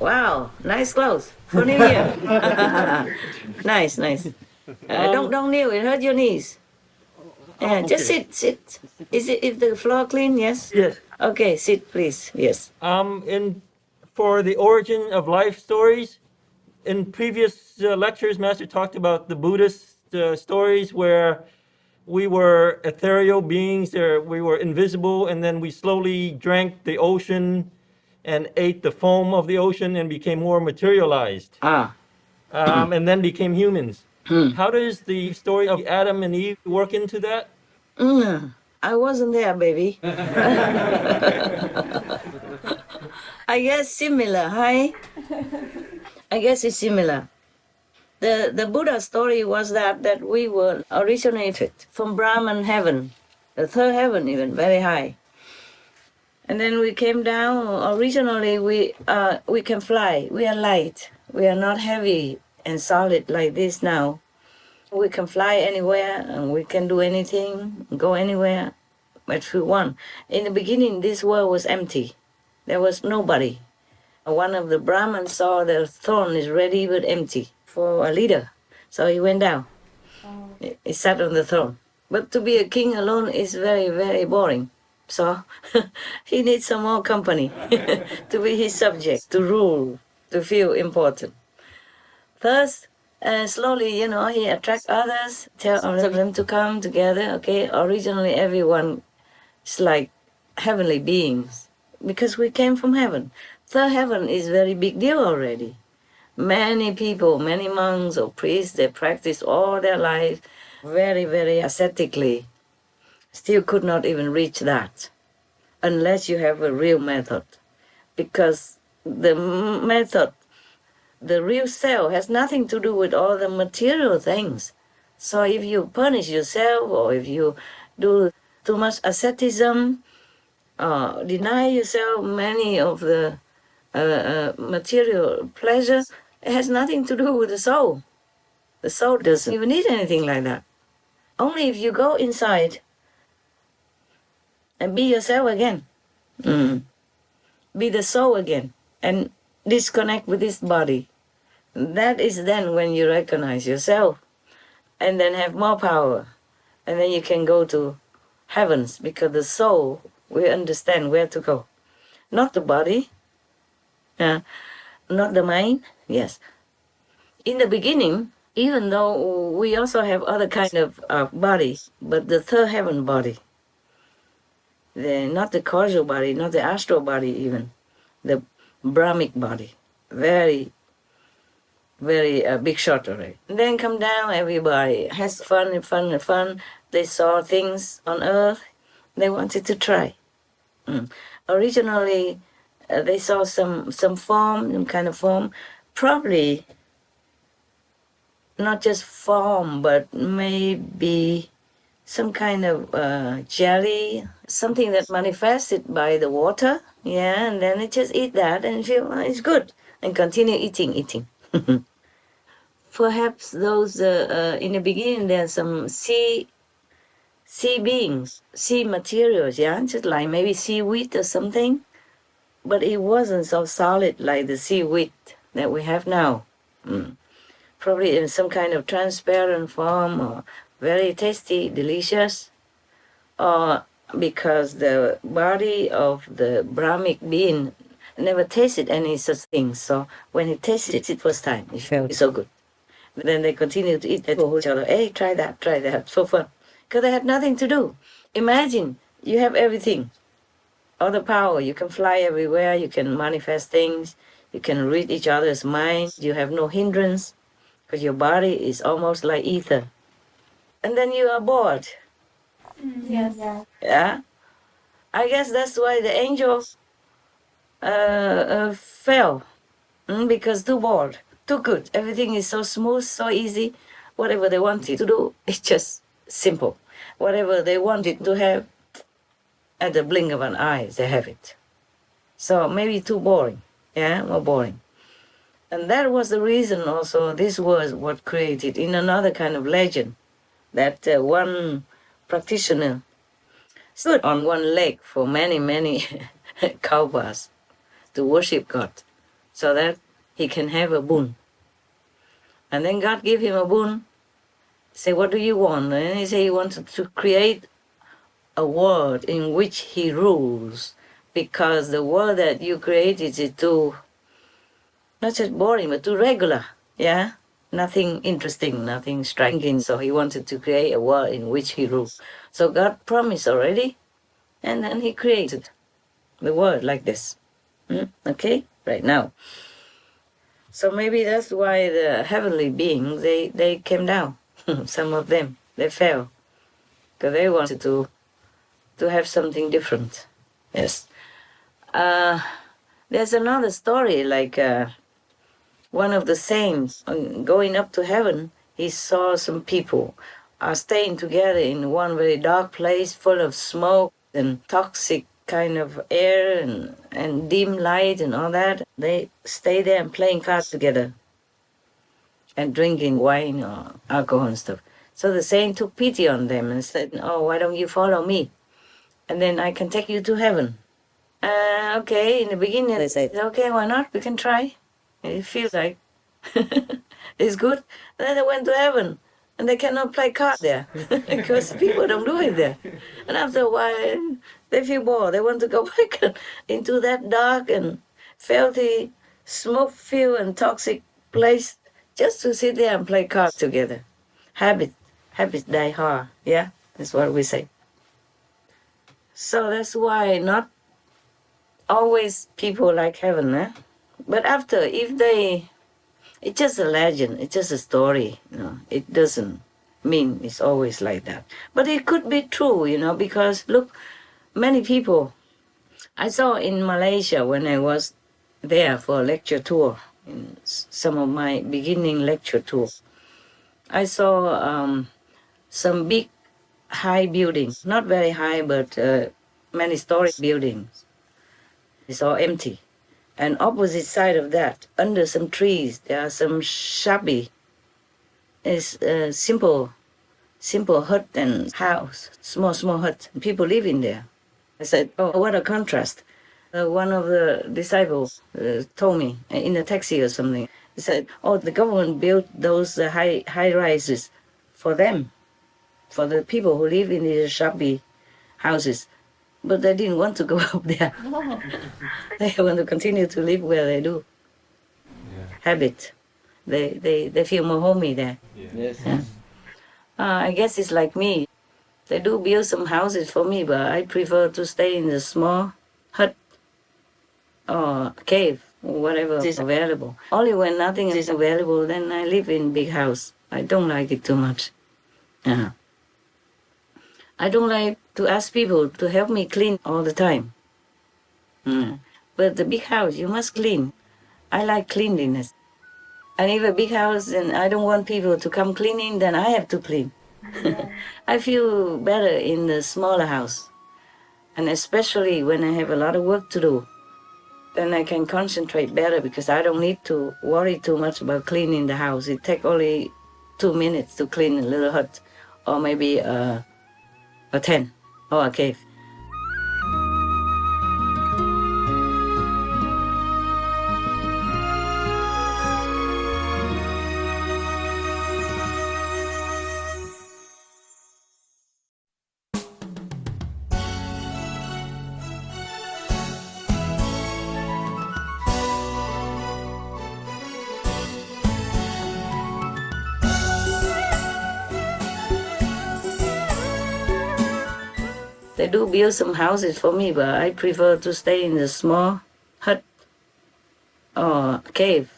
Wow, nice clothes for New Year. Nice. Don't kneel, it hurt your knees. Yeah, just sit. Is the floor clean? Yes? Yes. Okay, sit, please. Yes. For the origin of life stories, in previous lectures, Master talked about the Buddhist stories where we were ethereal beings, we were invisible, and then we slowly drank the ocean and ate the foam of the ocean and became more materialized, and then became humans. How does the story of Adam and Eve work into that? I wasn't there, baby. I guess similar, hi? I guess it's similar. The Buddha story was that we were originated from Brahman heaven, the third heaven even, very high. And then we came down. Originally, we can fly. We are light. We are not heavy and solid like this now. We can fly anywhere, and we can do anything, go anywhere that we want. In the beginning, this world was empty. There was nobody. One of the Brahmins saw the throne is ready but empty for a leader. So he went down. He sat on the throne. But to be a king alone is very, very boring. So he needs some more company to be his subject, to rule, to feel important. First, slowly, he attracts others, tell them to come together. Okay, originally everyone is like heavenly beings because we came from heaven. Third heaven is very big deal already. Many people, many monks or priests, they practice all their life very, very ascetically. Still could not even reach that unless you have a real method. Because the method, the real self, has nothing to do with all the material things. So if you punish yourself or if you do too much asceticism, deny yourself many of the material pleasures, it has nothing to do with the soul. The soul doesn't even need anything like that. Only if you go inside and be yourself again, be the soul again, and disconnect with this body. That is then when you recognize yourself, and then have more power, and then you can go to heavens, because the soul will understand where to go. Not the body, not the mind, yes. In the beginning, even though we also have other kind of bodies, but the third heaven body, not the causal body, not the astral body even, the Brahmic body, very, very big shot already. And then come down, everybody has fun. They saw things on earth, they wanted to try. Originally, they saw some form, some kind of form, probably not just form, but maybe some kind of jelly, something that manifested by the water, and then they just eat that and feel it's good, and continue eating. Perhaps those, in the beginning, there's some sea beings, sea materials, just like maybe seaweed or something, but it wasn't so solid like the seaweed that we have now. Probably in some kind of transparent form, or very tasty, delicious, or because the body of the Brahmic being never tasted any such thing. So when he tasted it first time, it felt so good. But then they continued to eat. They told each other, hey, try that, so fun. Because they had nothing to do. Imagine, you have everything. All the power, you can fly everywhere, you can manifest things, you can read each other's minds, you have no hindrance, because your body is almost like ether. And then you are bored. Yes. Yeah? I guess that's why the angels fell. Because too bored, too good. Everything is so smooth, so easy. Whatever they wanted to do, it's just simple. Whatever they wanted to have, at the blink of an eye, they have it. So maybe too boring, more boring. And that was the reason also this was what created in another kind of legend, that one practitioner stood on one leg for many kalpas to worship God, so that he can have a boon. And then God gave him a boon, say, what do you want? And he said he wanted to create a world in which he rules, because the world that you created is too, not just boring, but too regular, yeah? Nothing interesting, nothing striking. So he wanted to create a world in which he rules. So God promised already, and then he created the world like this. Okay, right now. So maybe that's why the heavenly beings, they came down. Some of them, they fell, because they wanted to have something different. Yes. There's another story, like one of the saints going up to heaven, he saw some people staying together in one very dark place full of smoke and toxic kind of air and dim light and all that. They stay there and playing cards together and drinking wine or alcohol and stuff. So the saint took pity on them and said, oh, why don't you follow me? And then I can take you to heaven. Okay, in the beginning they said, okay, why not? We can try. It feels like it's good. Then they went to heaven and they cannot play cards there because people don't do it there. And after a while, they feel bored. They want to go back into that dark and filthy, smoke-filled and toxic place just to sit there and play cards together. Habits die hard. Yeah, that's what we say. So that's why not always people like heaven, eh? But after, it's just a legend, it's just a story, it doesn't mean it's always like that. But it could be true, because look, many people, I saw in Malaysia when I was there for a lecture tour, in some of my beginning lecture tours, I saw some big high buildings, not very high, but many story buildings. It's all empty. And opposite side of that, under some trees, there are some shabby, it's simple hut and house, small hut. People live in there. I said, oh, what a contrast. One of the disciples told me in a taxi or something. He said, oh, the government built those high rises for them, for the people who live in these shabby houses. But they didn't want to go up there. They want to continue to live where they do. Yeah. Habit. They feel more homey there. Yeah. Yes. Yeah. I guess it's like me. They do build some houses for me, but I prefer to stay in a small hut or cave, or whatever is available. Only when nothing is available, then I live in big house. I don't like it too much. Yeah. I don't like to ask people to help me clean all the time. But the big house, you must clean. I like cleanliness. And if a big house and I don't want people to come cleaning, then I have to clean. Yeah. I feel better in the smaller house. And especially when I have a lot of work to do, then I can concentrate better because I don't need to worry too much about cleaning the house. It takes only 2 minutes to clean a little hut or maybe a tent or a cave. They do build some houses for me, but I prefer to stay in a small hut or cave,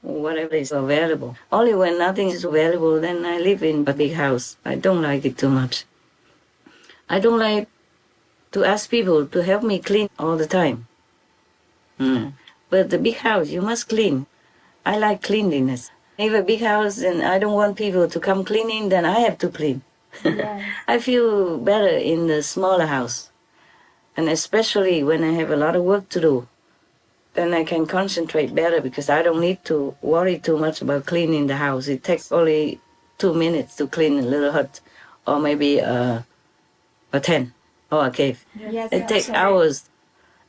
whatever is available. Only when nothing is available, then I live in a big house. I don't like it too much. I don't like to ask people to help me clean all the time. But the big house, you must clean. I like cleanliness. If a big house and I don't want people to come cleaning, then I have to clean. Yes. I feel better in the smaller house. And especially when I have a lot of work to do, then I can concentrate better because I don't need to worry too much about cleaning the house. It takes only 2 minutes to clean a little hut or maybe a tent or a cave. Yes, it takes hours,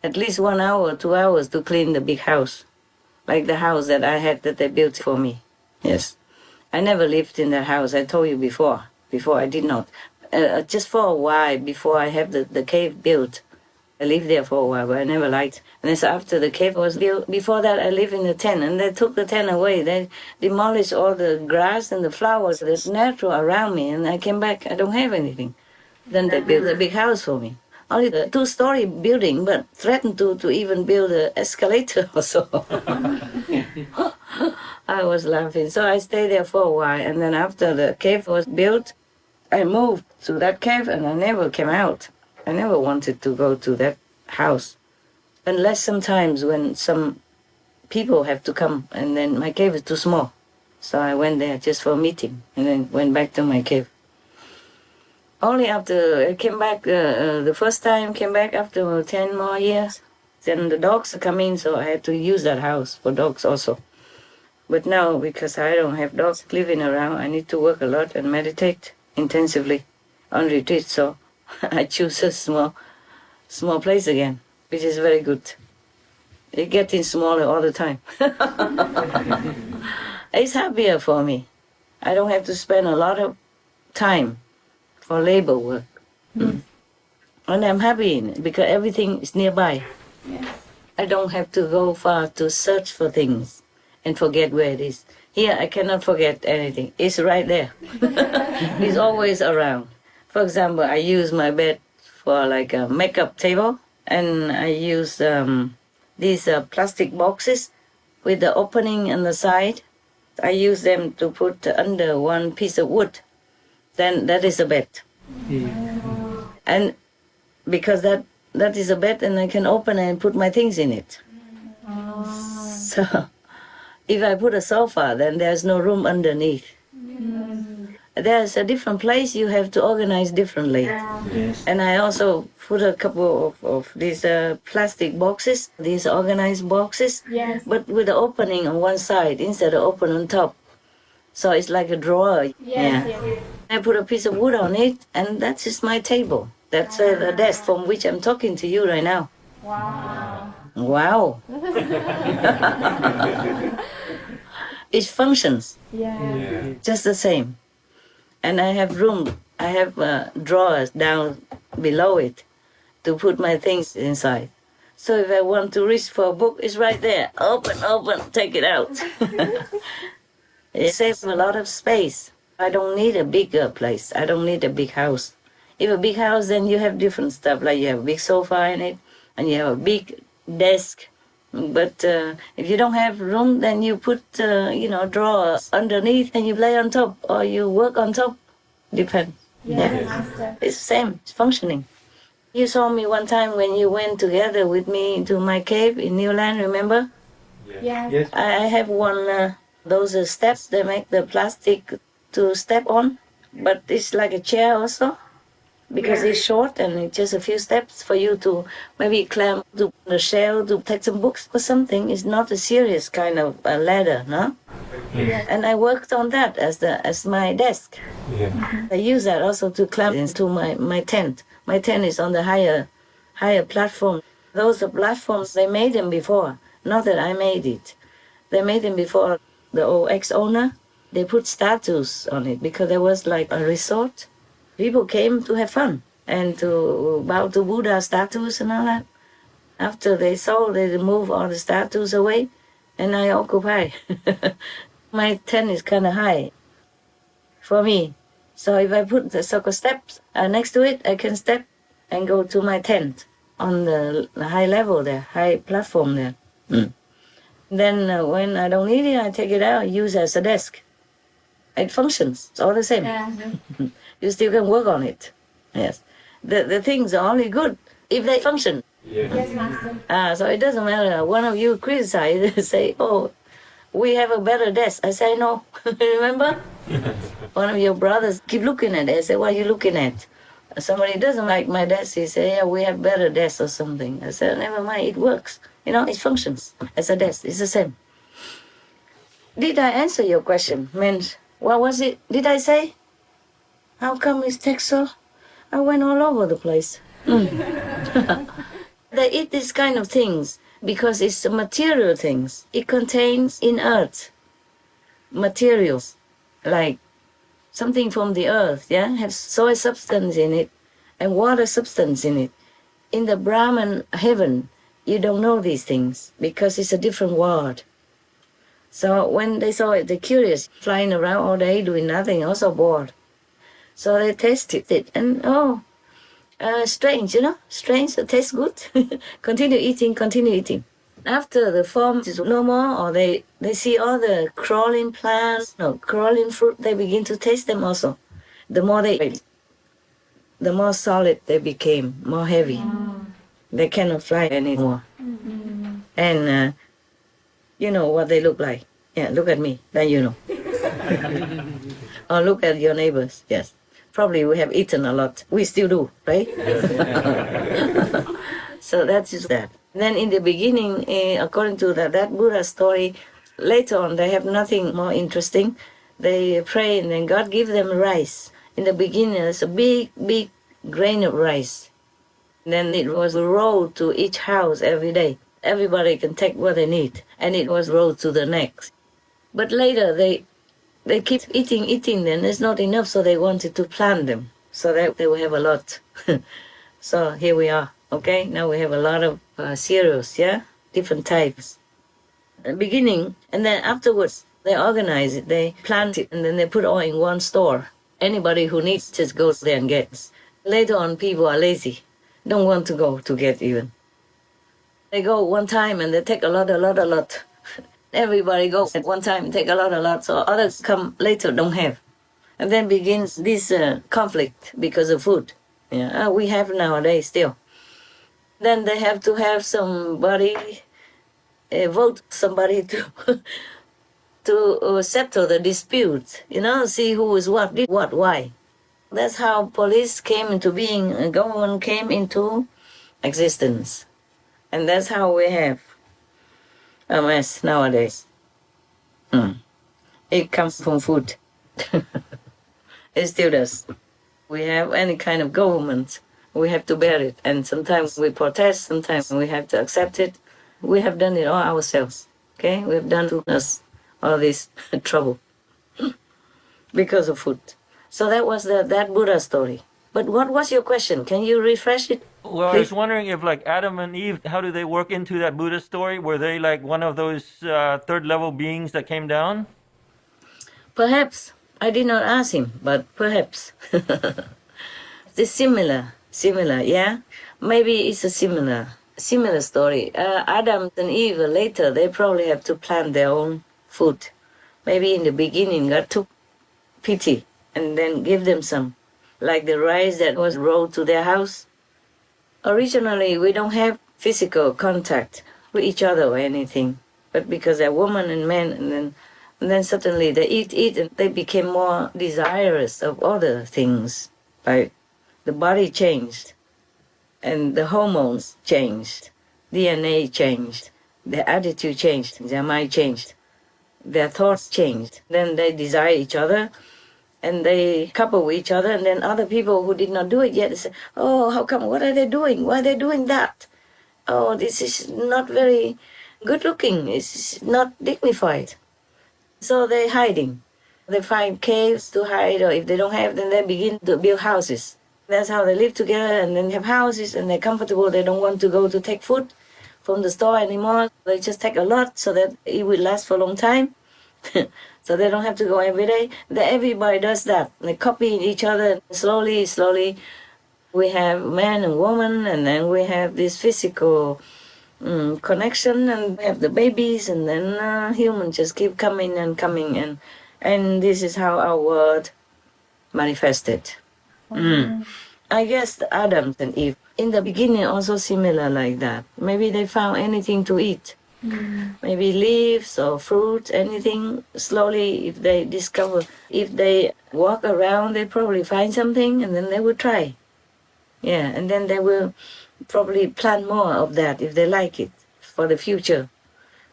at least 1 hour, 2 hours to clean the big house, like the house that I had that they built for me. Yes. I never lived in that house. I told you before. Before I did not. Just for a while before I have the cave built. I lived there for a while, but I never liked. And then so after the cave was built, before that I lived in the tent, and they took the tent away. They demolished all the grass and the flowers that's natural around me, and I came back, I don't have anything. Then they built a big house for me. Only the 2-story building, but threatened to even build an escalator or so. I was laughing. So I stayed there for a while, and then after the cave was built, I moved to that cave, and I never came out. I never wanted to go to that house, unless sometimes when some people have to come, and then my cave is too small. So I went there just for a meeting, and then went back to my cave. Only after I came back, the first time came back after 10 more years, then the dogs are coming, so I had to use that house for dogs also. But now, because I don't have dogs living around, I need to work a lot and meditate intensively on retreat, so I choose a small place again, which is very good. It's getting smaller all the time. It's happier for me. I don't have to spend a lot of time for labor work. And I'm happy in it because everything is nearby. I don't have to go far to search for things and forget where it is. Here I cannot forget anything. It's right there. It's always around. For example, I use my bed for like a makeup table, and I use these plastic boxes with the opening on the side. I use them to put under one piece of wood. Then that is a bed. And because that is a bed, and I can open and put my things in it. So if I put a sofa, then there's no room underneath. There's a different place you have to organize differently. Yes. And I also put a couple of these plastic boxes, these organized boxes, Yes. but with the opening on one side instead of open on top. So it's like a drawer. Yes. I put a piece of wood on it, and that is my table. That's the desk from which I'm talking to you right now. Wow. Wow. It functions Yeah. just the same. And I have room, I have drawers down below it to put my things inside. So if I want to reach for a book, it's right there. Open, take it out. It saves a lot of space. I don't need a bigger place. I don't need a big house. If a big house, then you have different stuff, like you have a big sofa in it, and you have a big desk. But if you don't have room, then you put, drawers underneath, and you lay on top, or you work on top. Depends. Yes, Master. It's the same. It's functioning. You saw me one time when you went together with me to my cave in Newland, remember? Yes. Yes. I have one, those steps they make the plastic to step on, but it's like a chair also, because it's short and it's just a few steps for you to maybe climb to the shelf to take some books or something. It's not a serious kind of ladder, no? Yes. And I worked on that as my desk. Yeah. I use that also to climb into my tent. My tent is on the higher platform. Those are platforms, they made them before, not that I made it. They made them before. The old ex-owner, they put statues on it because there was like a resort. People came to have fun and to bow to Buddha statues and all that. After they sold, they removed all the statues away, and I occupy. My tent is kind of high for me. So if I put the circle steps next to it, I can step and go to my tent on the high level there, high platform there. Then when I don't need it, I take it out, use it as a desk. It functions. It's all the same. Yeah. You still can work on it. Yes. The things are only good if they function. Yes, Master. So it doesn't matter. One of you criticize, say, oh, we have a better desk. I say, no. Remember? One of your brothers keep looking at it. I say, what are you looking at? Somebody doesn't like my desk. He say, yeah, we have better desks or something. I said, never mind, it works. It functions as a desk. It's the same. Did I answer your question? What was it? Did I say? How come it takes so? I went all over the place. They eat these kind of things because it's material things. It contains inert materials, like something from the earth, yeah, have soil substance in it and water substance in it. In the Brahman heaven, you don't know these things because it's a different world. So when they saw it, they're curious, flying around all day doing nothing, also bored. So they tasted it and strange, strange, it tastes good. Continue eating. After the form is no more, or they see all the crawling plants, crawling fruit, they begin to taste them also. The more they ate, the more solid they became, more heavy. They cannot fly anymore. And you know what they look like. Yeah, look at me, then you know. Or look at your neighbors, yes. Probably we have eaten a lot. We still do, right? So that is that. Then in the beginning, according to that Buddha story, later on they have nothing more interesting. They pray and then God gives them rice. In the beginning, there's a big grain of rice. Then it was rolled to each house every day. Everybody can take what they need. And it was rolled to the next. But later they keep eating, then it's not enough, so they wanted to plant them so that they will have a lot. So here we are, okay? Now we have a lot of cereals, yeah? Different types. The beginning, and then afterwards, they organize it, they plant it, and then they put all in one store. Anybody who needs just goes there and gets. Later on, people are lazy, don't want to go to get even. They go one time and they take a lot. Everybody goes at one time, take a lot, so others come later, don't have. And then begins this conflict because of food. Yeah, we have nowadays still. Then they have to have somebody, vote somebody to settle the dispute, see who is what, did what, why. That's how police came into being, government came into existence. And that's how we have a mess nowadays. It comes from food. It still does. We have any kind of government, we have to bear it. And sometimes we protest, sometimes we have to accept it. We have done it all ourselves, okay? We have done to us all this trouble because of food. So that was that Buddha story. But what was your question? Can you refresh it? Well, I was wondering if, like, Adam and Eve, how do they work into that Buddha story? Were they like one of those third level beings that came down? Perhaps. I did not ask him, but perhaps. It's similar, yeah? Maybe it's a similar story. Adam and Eve, later, they probably have to plant their own food. Maybe in the beginning, God took pity and then give them some. Like the rice that was rolled to their house. Originally, we don't have physical contact with each other or anything. But because they're woman and man, and then suddenly they eat, and they became more desirous of other things. Like the body changed, and the hormones changed, DNA changed, their attitude changed, their mind changed, their thoughts changed. Then they desire each other, and they couple with each other, and then other people who did not do it yet, they say, oh, how come, what are they doing? Why are they doing that? Oh, this is not very good looking, it's not dignified. So they're hiding. They find caves to hide, or if they don't have, then they begin to build houses. That's how they live together, and then have houses, and they're comfortable. They don't want to go to take food from the store anymore. They just take a lot so that it will last for a long time. So they don't have to go every day. Everybody does that. They copy each other. Slowly, we have man and woman, and then we have this physical connection, and we have the babies, and then humans just keep coming, and this is how our world manifested. I guess Adam and Eve, in the beginning, also similar like that. Maybe they found anything to eat. Maybe leaves or fruit, anything. Slowly, if they walk around, they probably find something, and then they will try. Yeah, and then they will probably plant more of that if they like it for the future.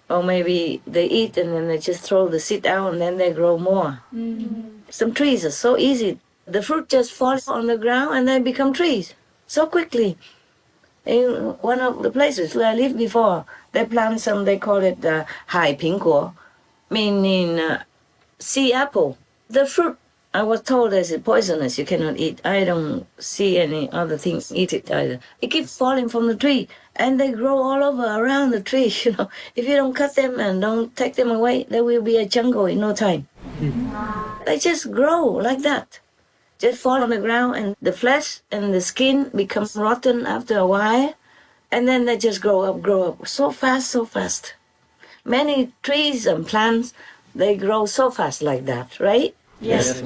Or maybe they eat and then they just throw the seed out and then they grow more. Some trees are so easy. The fruit just falls on the ground and they become trees so quickly. In one of the places where I lived before, they plant some, they call it 海苹果, meaning sea apple. The fruit, I was told that it's poisonous, you cannot eat. I don't see any other things eat it either. It keeps falling from the tree, and they grow all over around the tree, you know. If you don't cut them and don't take them away, there will be a jungle in no time. They just grow like that. Just fall on the ground, and the flesh and the skin become rotten after a while, and then they just grow up so fast, so fast. Many trees and plants, they grow so fast like that, right? Yes.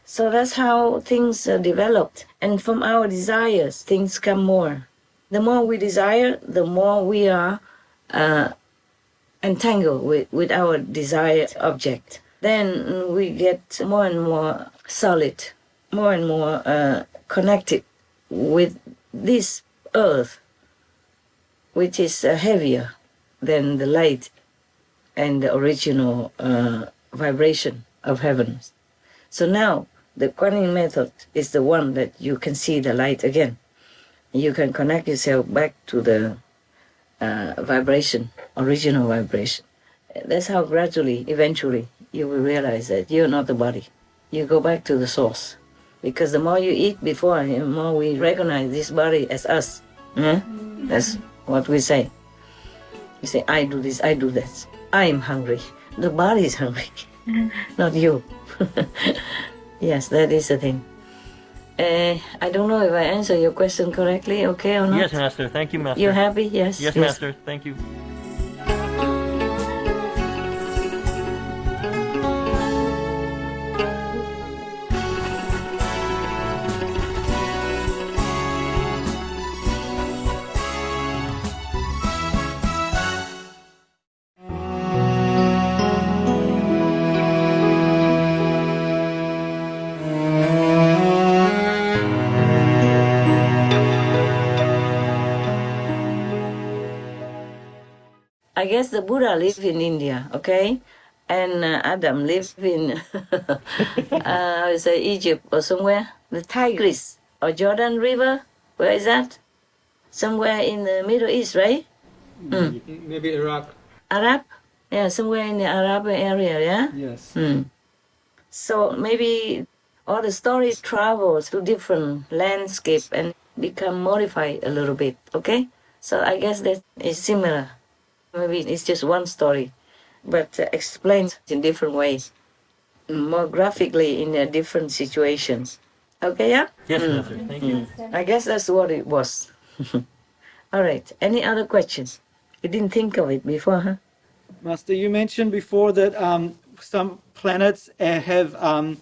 So that's how things are developed. And from our desires, things come more. The more we desire, the more we are entangled with our desired object. Then we get more and more solid, more and more connected with this earth, which is heavier than the light and the original vibration of heavens. So now the Kuan method is the one that you can see the light again. You can connect yourself back to the vibration, original vibration. That's how gradually, eventually, you will realize that you're not the body. You go back to the source. Because the more you eat before, the more we recognize this body as us. That's what we say. We say, I do this, I do that. I'm hungry. The body is hungry, not you. Yes, that is the thing. I don't know if I answer your question correctly, okay or not? Yes, Master. Thank you, Master. You happy? Yes? Yes, Master. Thank you. I guess the Buddha lived in India, okay? And Adam lived in Egypt or somewhere. The Tigris or Jordan River, where is that? Somewhere in the Middle East, right? Maybe Iraq. Arab? Yeah, somewhere in the Arab area, yeah? Yes. So maybe all the stories travel to different landscape and become modified a little bit, okay? So I guess that is similar. Maybe it's just one story, but explained in different ways, more graphically in different situations. Okay, yeah? Yes, Master. Thank you. I guess that's what it was. All right. Any other questions? You didn't think of it before, huh? Master, you mentioned before that some planets have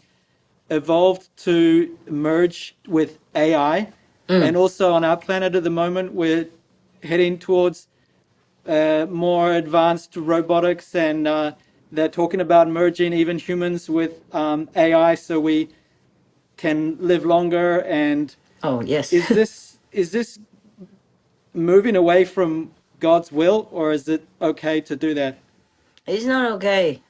evolved to merge with AI, and also on our planet at the moment we're heading towards more advanced robotics, and they're talking about merging even humans with AI so we can live longer. And Oh, yes. is this moving away from God's will, or is it okay to do that? It's not okay.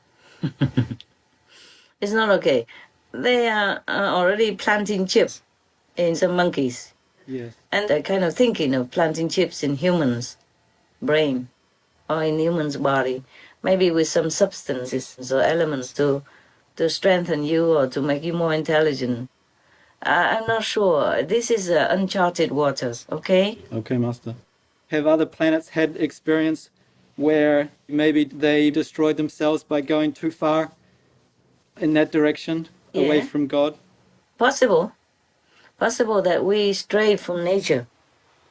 It's not okay. They are already planting chips in some monkeys. Yes. And they're kind of thinking of planting chips in humans' brain or in humans' body, maybe with some substances or elements to strengthen you or to make you more intelligent. I'm not sure. This is uncharted waters, okay? Okay, Master. Have other planets had experience where maybe they destroyed themselves by going too far in that direction, away Yeah. from God? Possible that we stray from nature.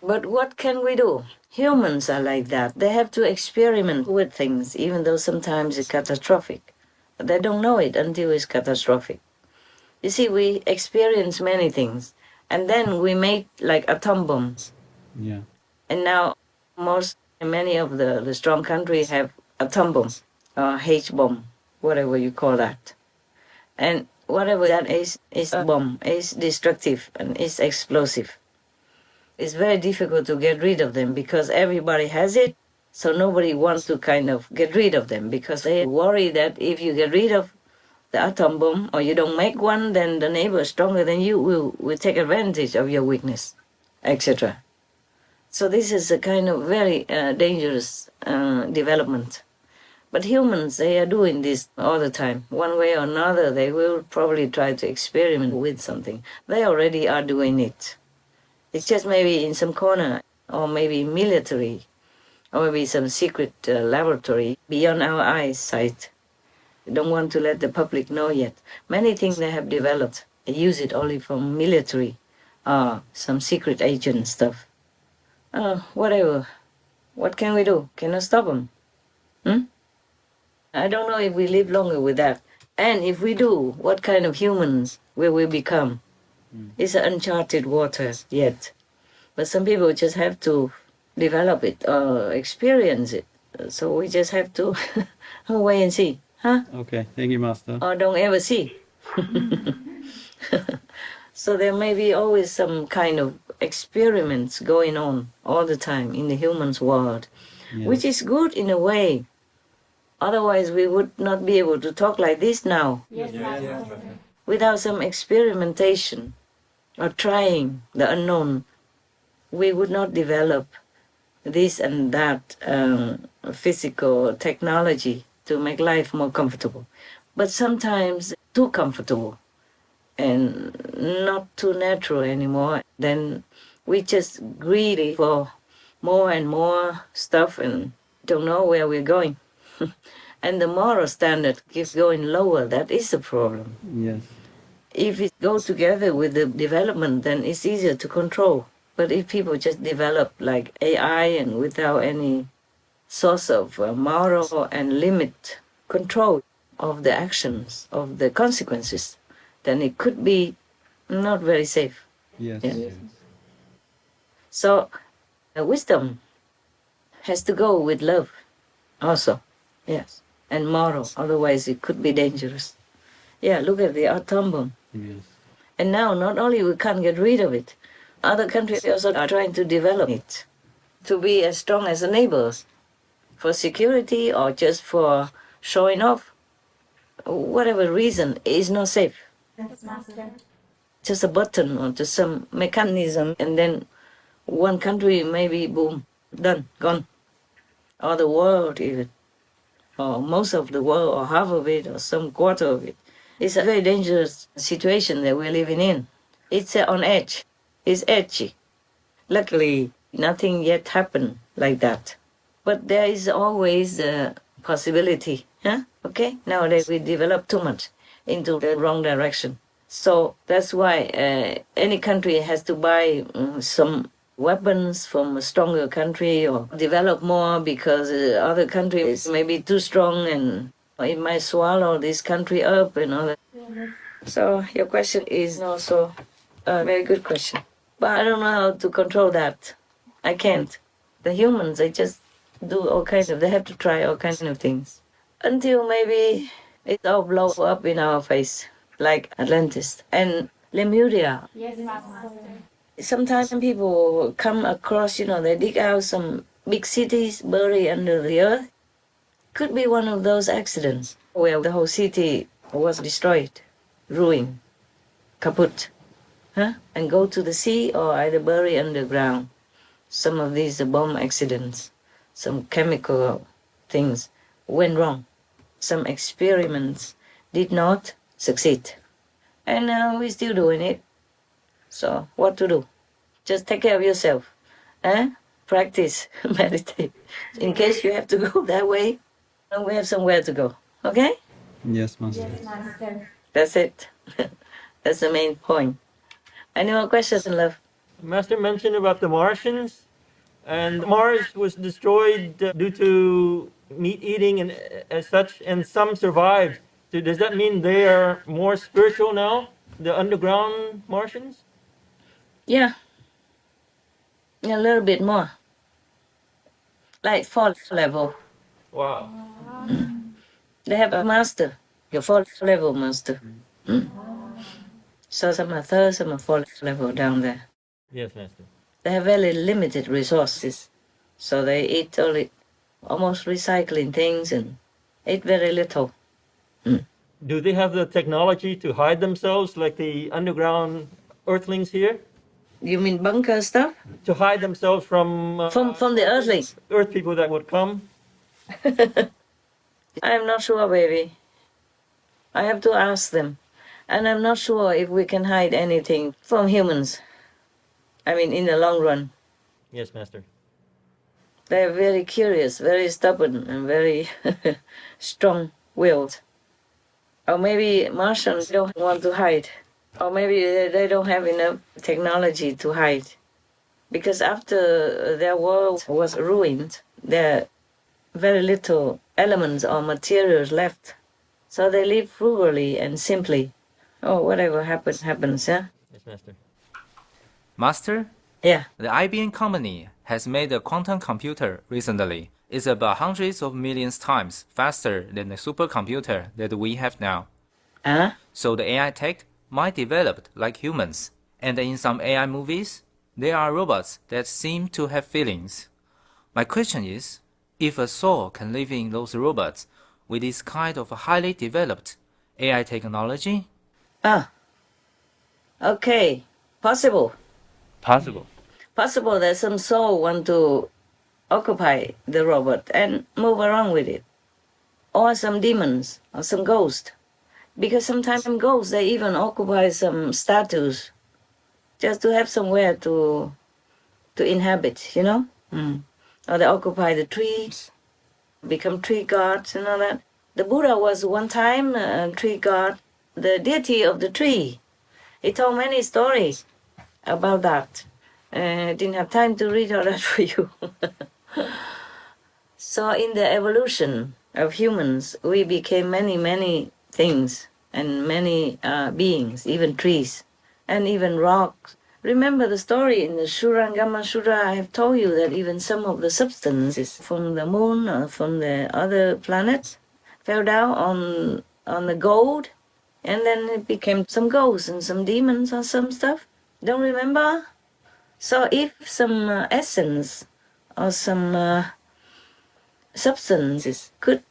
But what can we do? Humans are like that. They have to experiment with things, even though sometimes it's catastrophic. But they don't know it until it's catastrophic. You see, we experience many things, and then we make like atom bombs. Yeah. And now many of the strong countries have atom bomb or H bomb, whatever you call that. And whatever that is a bomb, is destructive and is explosive. It's very difficult to get rid of them because everybody has it, so nobody wants to kind of get rid of them because they worry that if you get rid of the atom bomb or you don't make one, then the neighbor stronger than you will take advantage of your weakness, etc. So this is a kind of very dangerous development. But humans, they are doing this all the time. One way or another, they will probably try to experiment with something. They already are doing it. It's just maybe in some corner, or maybe military, or maybe some secret laboratory beyond our eyesight. We don't want to let the public know yet. Many things they have developed, they use it only for military, some secret agent stuff. Whatever. What can we do? Cannot stop them. I don't know if we live longer with that. And if we do, what kind of humans will we become? It's uncharted waters yet. But some people just have to develop it or experience it. So we just have to wait and see. Huh? Okay, thank you, Master. Or don't ever see. So there may be always some kind of experiments going on all the time in the human's world, which is good in a way. Otherwise, we would not be able to talk like this now. Yes, Master. Without some experimentation or trying the unknown, we would not develop this and that physical technology to make life more comfortable. But sometimes too comfortable and not too natural anymore. Then we just greedy for more and more stuff and don't know where we're going. And the moral standard keeps going lower. That is the problem. Yes. If it goes together with the development, then it's easier to control. But if people just develop like AI and without any source of moral and limit control of the actions, of the consequences, then it could be not very safe. Yes. Yes. So wisdom has to go with love also. Yes. And moral. Otherwise it could be dangerous. Yeah, look at the atom bomb. Yes. And now not only we can't get rid of it, other countries also are trying to develop it to be as strong as the neighbors for security or just for showing off. Whatever reason is not safe. Yes, Master. Just a button or just some mechanism, and then one country maybe boom, done, gone. Or the world even. Or most of the world, or half of it, or some quarter of it. It's a very dangerous situation that we're living in. It's on edge. It's edgy. Luckily, nothing yet happened like that. But there is always a possibility. Huh? Okay? Nowadays we develop too much into the wrong direction. So that's why any country has to buy some weapons from a stronger country or develop more because other country is maybe too strong and it might swallow this country up and all that. So your question is also a very good question. But I don't know how to control that. I can't. The humans, they just do all kinds of, they have to try all kinds of things. Until maybe it all blows up in our face, like Atlantis and Lemuria. Yes, Master. Sometimes people come across, they dig out some big cities buried under the earth. Could be one of those accidents where the whole city was destroyed, ruined, kaput, and go to the sea or either bury underground. Some of these bomb accidents, some chemical things went wrong. Some experiments did not succeed. And now we're still doing it. So what to do? Just take care of yourself. Practice, meditate. In case you have to go that way, we have somewhere to go. Okay? Yes, Master. Yes, Master. That's it. That's the main point. Any more questions, love? Master mentioned about the Martians, and Mars was destroyed due to meat eating and as such, and some survived. So does that mean they are more spiritual now, the underground Martians? Yeah. A little bit more. Like fourth level. Wow. They have a master, your fourth level master. So some are third, some are fourth level down there. Yes, Master. They have very limited resources. So they eat only almost recycling things and eat very little. Do they have the technology to hide themselves like the underground earthlings here? You mean bunker stuff? To hide themselves from From the earthlings? earth people that would come? I am not sure, baby. I have to ask them. And I'm not sure if we can hide anything from humans. I mean, in the long run. Yes, Master. They're very curious, very stubborn, and very strong-willed. Or maybe Martians don't want to hide. Or maybe they don't have enough technology to hide. Because after their world was ruined, there are very little elements or materials left. So they live frugally and simply. Oh, whatever happens, happens, yeah? Yes, Master. Master, Yeah. the IBM company has made a quantum computer recently. It's about hundreds of millions times faster than the supercomputer that we have now. Huh? So the AI tech might develop like humans. And in some AI movies, there are robots that seem to have feelings. My question is, if a soul can live in those robots with this kind of highly developed AI technology? Ah. Okay. Possible. Possible. Possible that some soul want to occupy the robot and move around with it. Or some demons or some ghost. Because sometimes ghosts, they even occupy some statues just to have somewhere to inhabit, you know? Or they occupy the trees, become tree gods and all that. The Buddha was one time a tree god, the deity of the tree. He told many stories about that. I didn't have time to read all that for you. So in the evolution of humans, we became many, many things and many beings, even trees and even rocks. Remember the story in the Surangama Sura, I have told you that even some of the substances from the moon or from the other planets fell down on the gold, and then it became some ghosts and some demons or some stuff. Don't remember? So if some essence or some substances could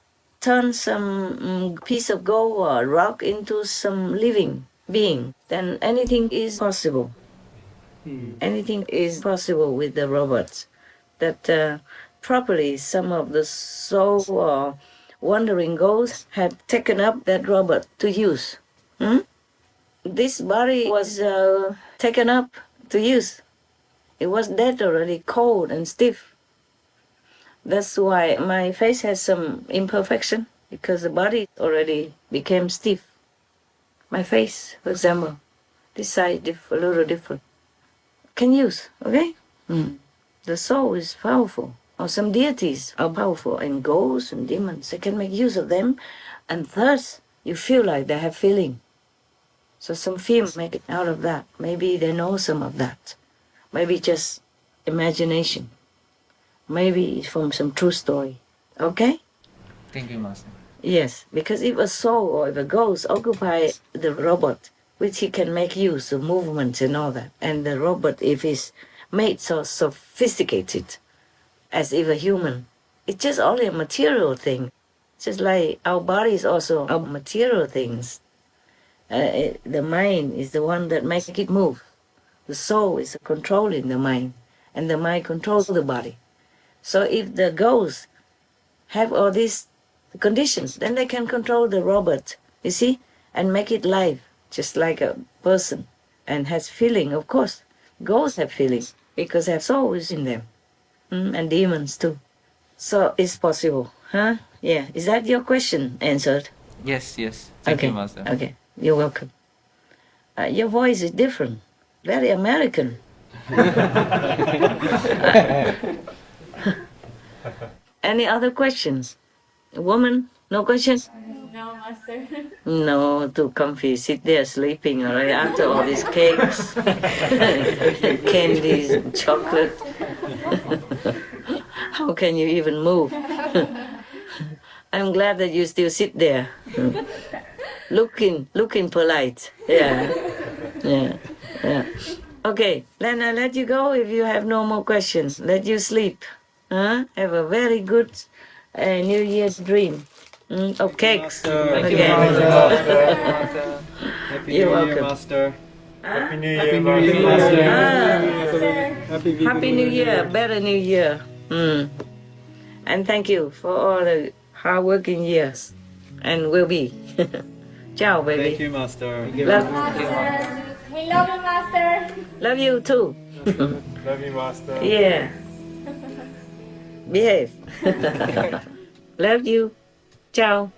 turn some piece of gold or rock into some living being, then anything is possible. Anything is possible with the robots. That properly some of the soul or wandering ghosts had taken up that robot to use. This body was taken up to use. It was dead already, cold and stiff. That's why my face has some imperfection, because the body already became stiff. My face, for example, this side a little different. Can use, okay? The soul is powerful, or some deities are powerful, and ghosts and demons, they can make use of them, and thus you feel like they have feeling. So some fear make it out of that. Maybe they know some of that. Maybe just imagination. Maybe from some true story. Okay? Thank you, Master. Yes, because if a soul or if a ghost occupy the robot, which he can make use of movements and all that, and the robot, if it's made so sophisticated as if a human, it's just only a material thing. Just like our bodies also are material things. The mind is the one that makes it move. The soul is controlling the mind, and the mind controls the body. So if the ghosts have all these conditions, then they can control the robot, you see, and make it live, just like a person, and has feeling, of course. Ghosts have feelings, because they have souls in them, and demons too. So it's possible, huh? Yeah. Is that your question answered? Yes. Thank you, Master. Okay, you're welcome. Your voice is different, very American. Any other questions? Woman, no questions? No, Master. No, too comfy. Sit there sleeping already after all these cakes, candies, and chocolate. How can you even move? I'm glad that you still sit there, looking polite. Yeah. Okay, then I let you go if you have no more questions. Let you sleep. Huh? Have a very good New Year's dream. Of cakes. Thank you, again. Master. Happy You're New Year, welcome. Master. Happy New Happy Year, New Year, Master. Master. Happy New Year, better New Year. And thank you for all the hard-working years, and will be. Ciao, baby. Thank you, Master. Love, Hey, love you, Master. love you too. Love you, Master. Yeah. Behave. Love you. Ciao.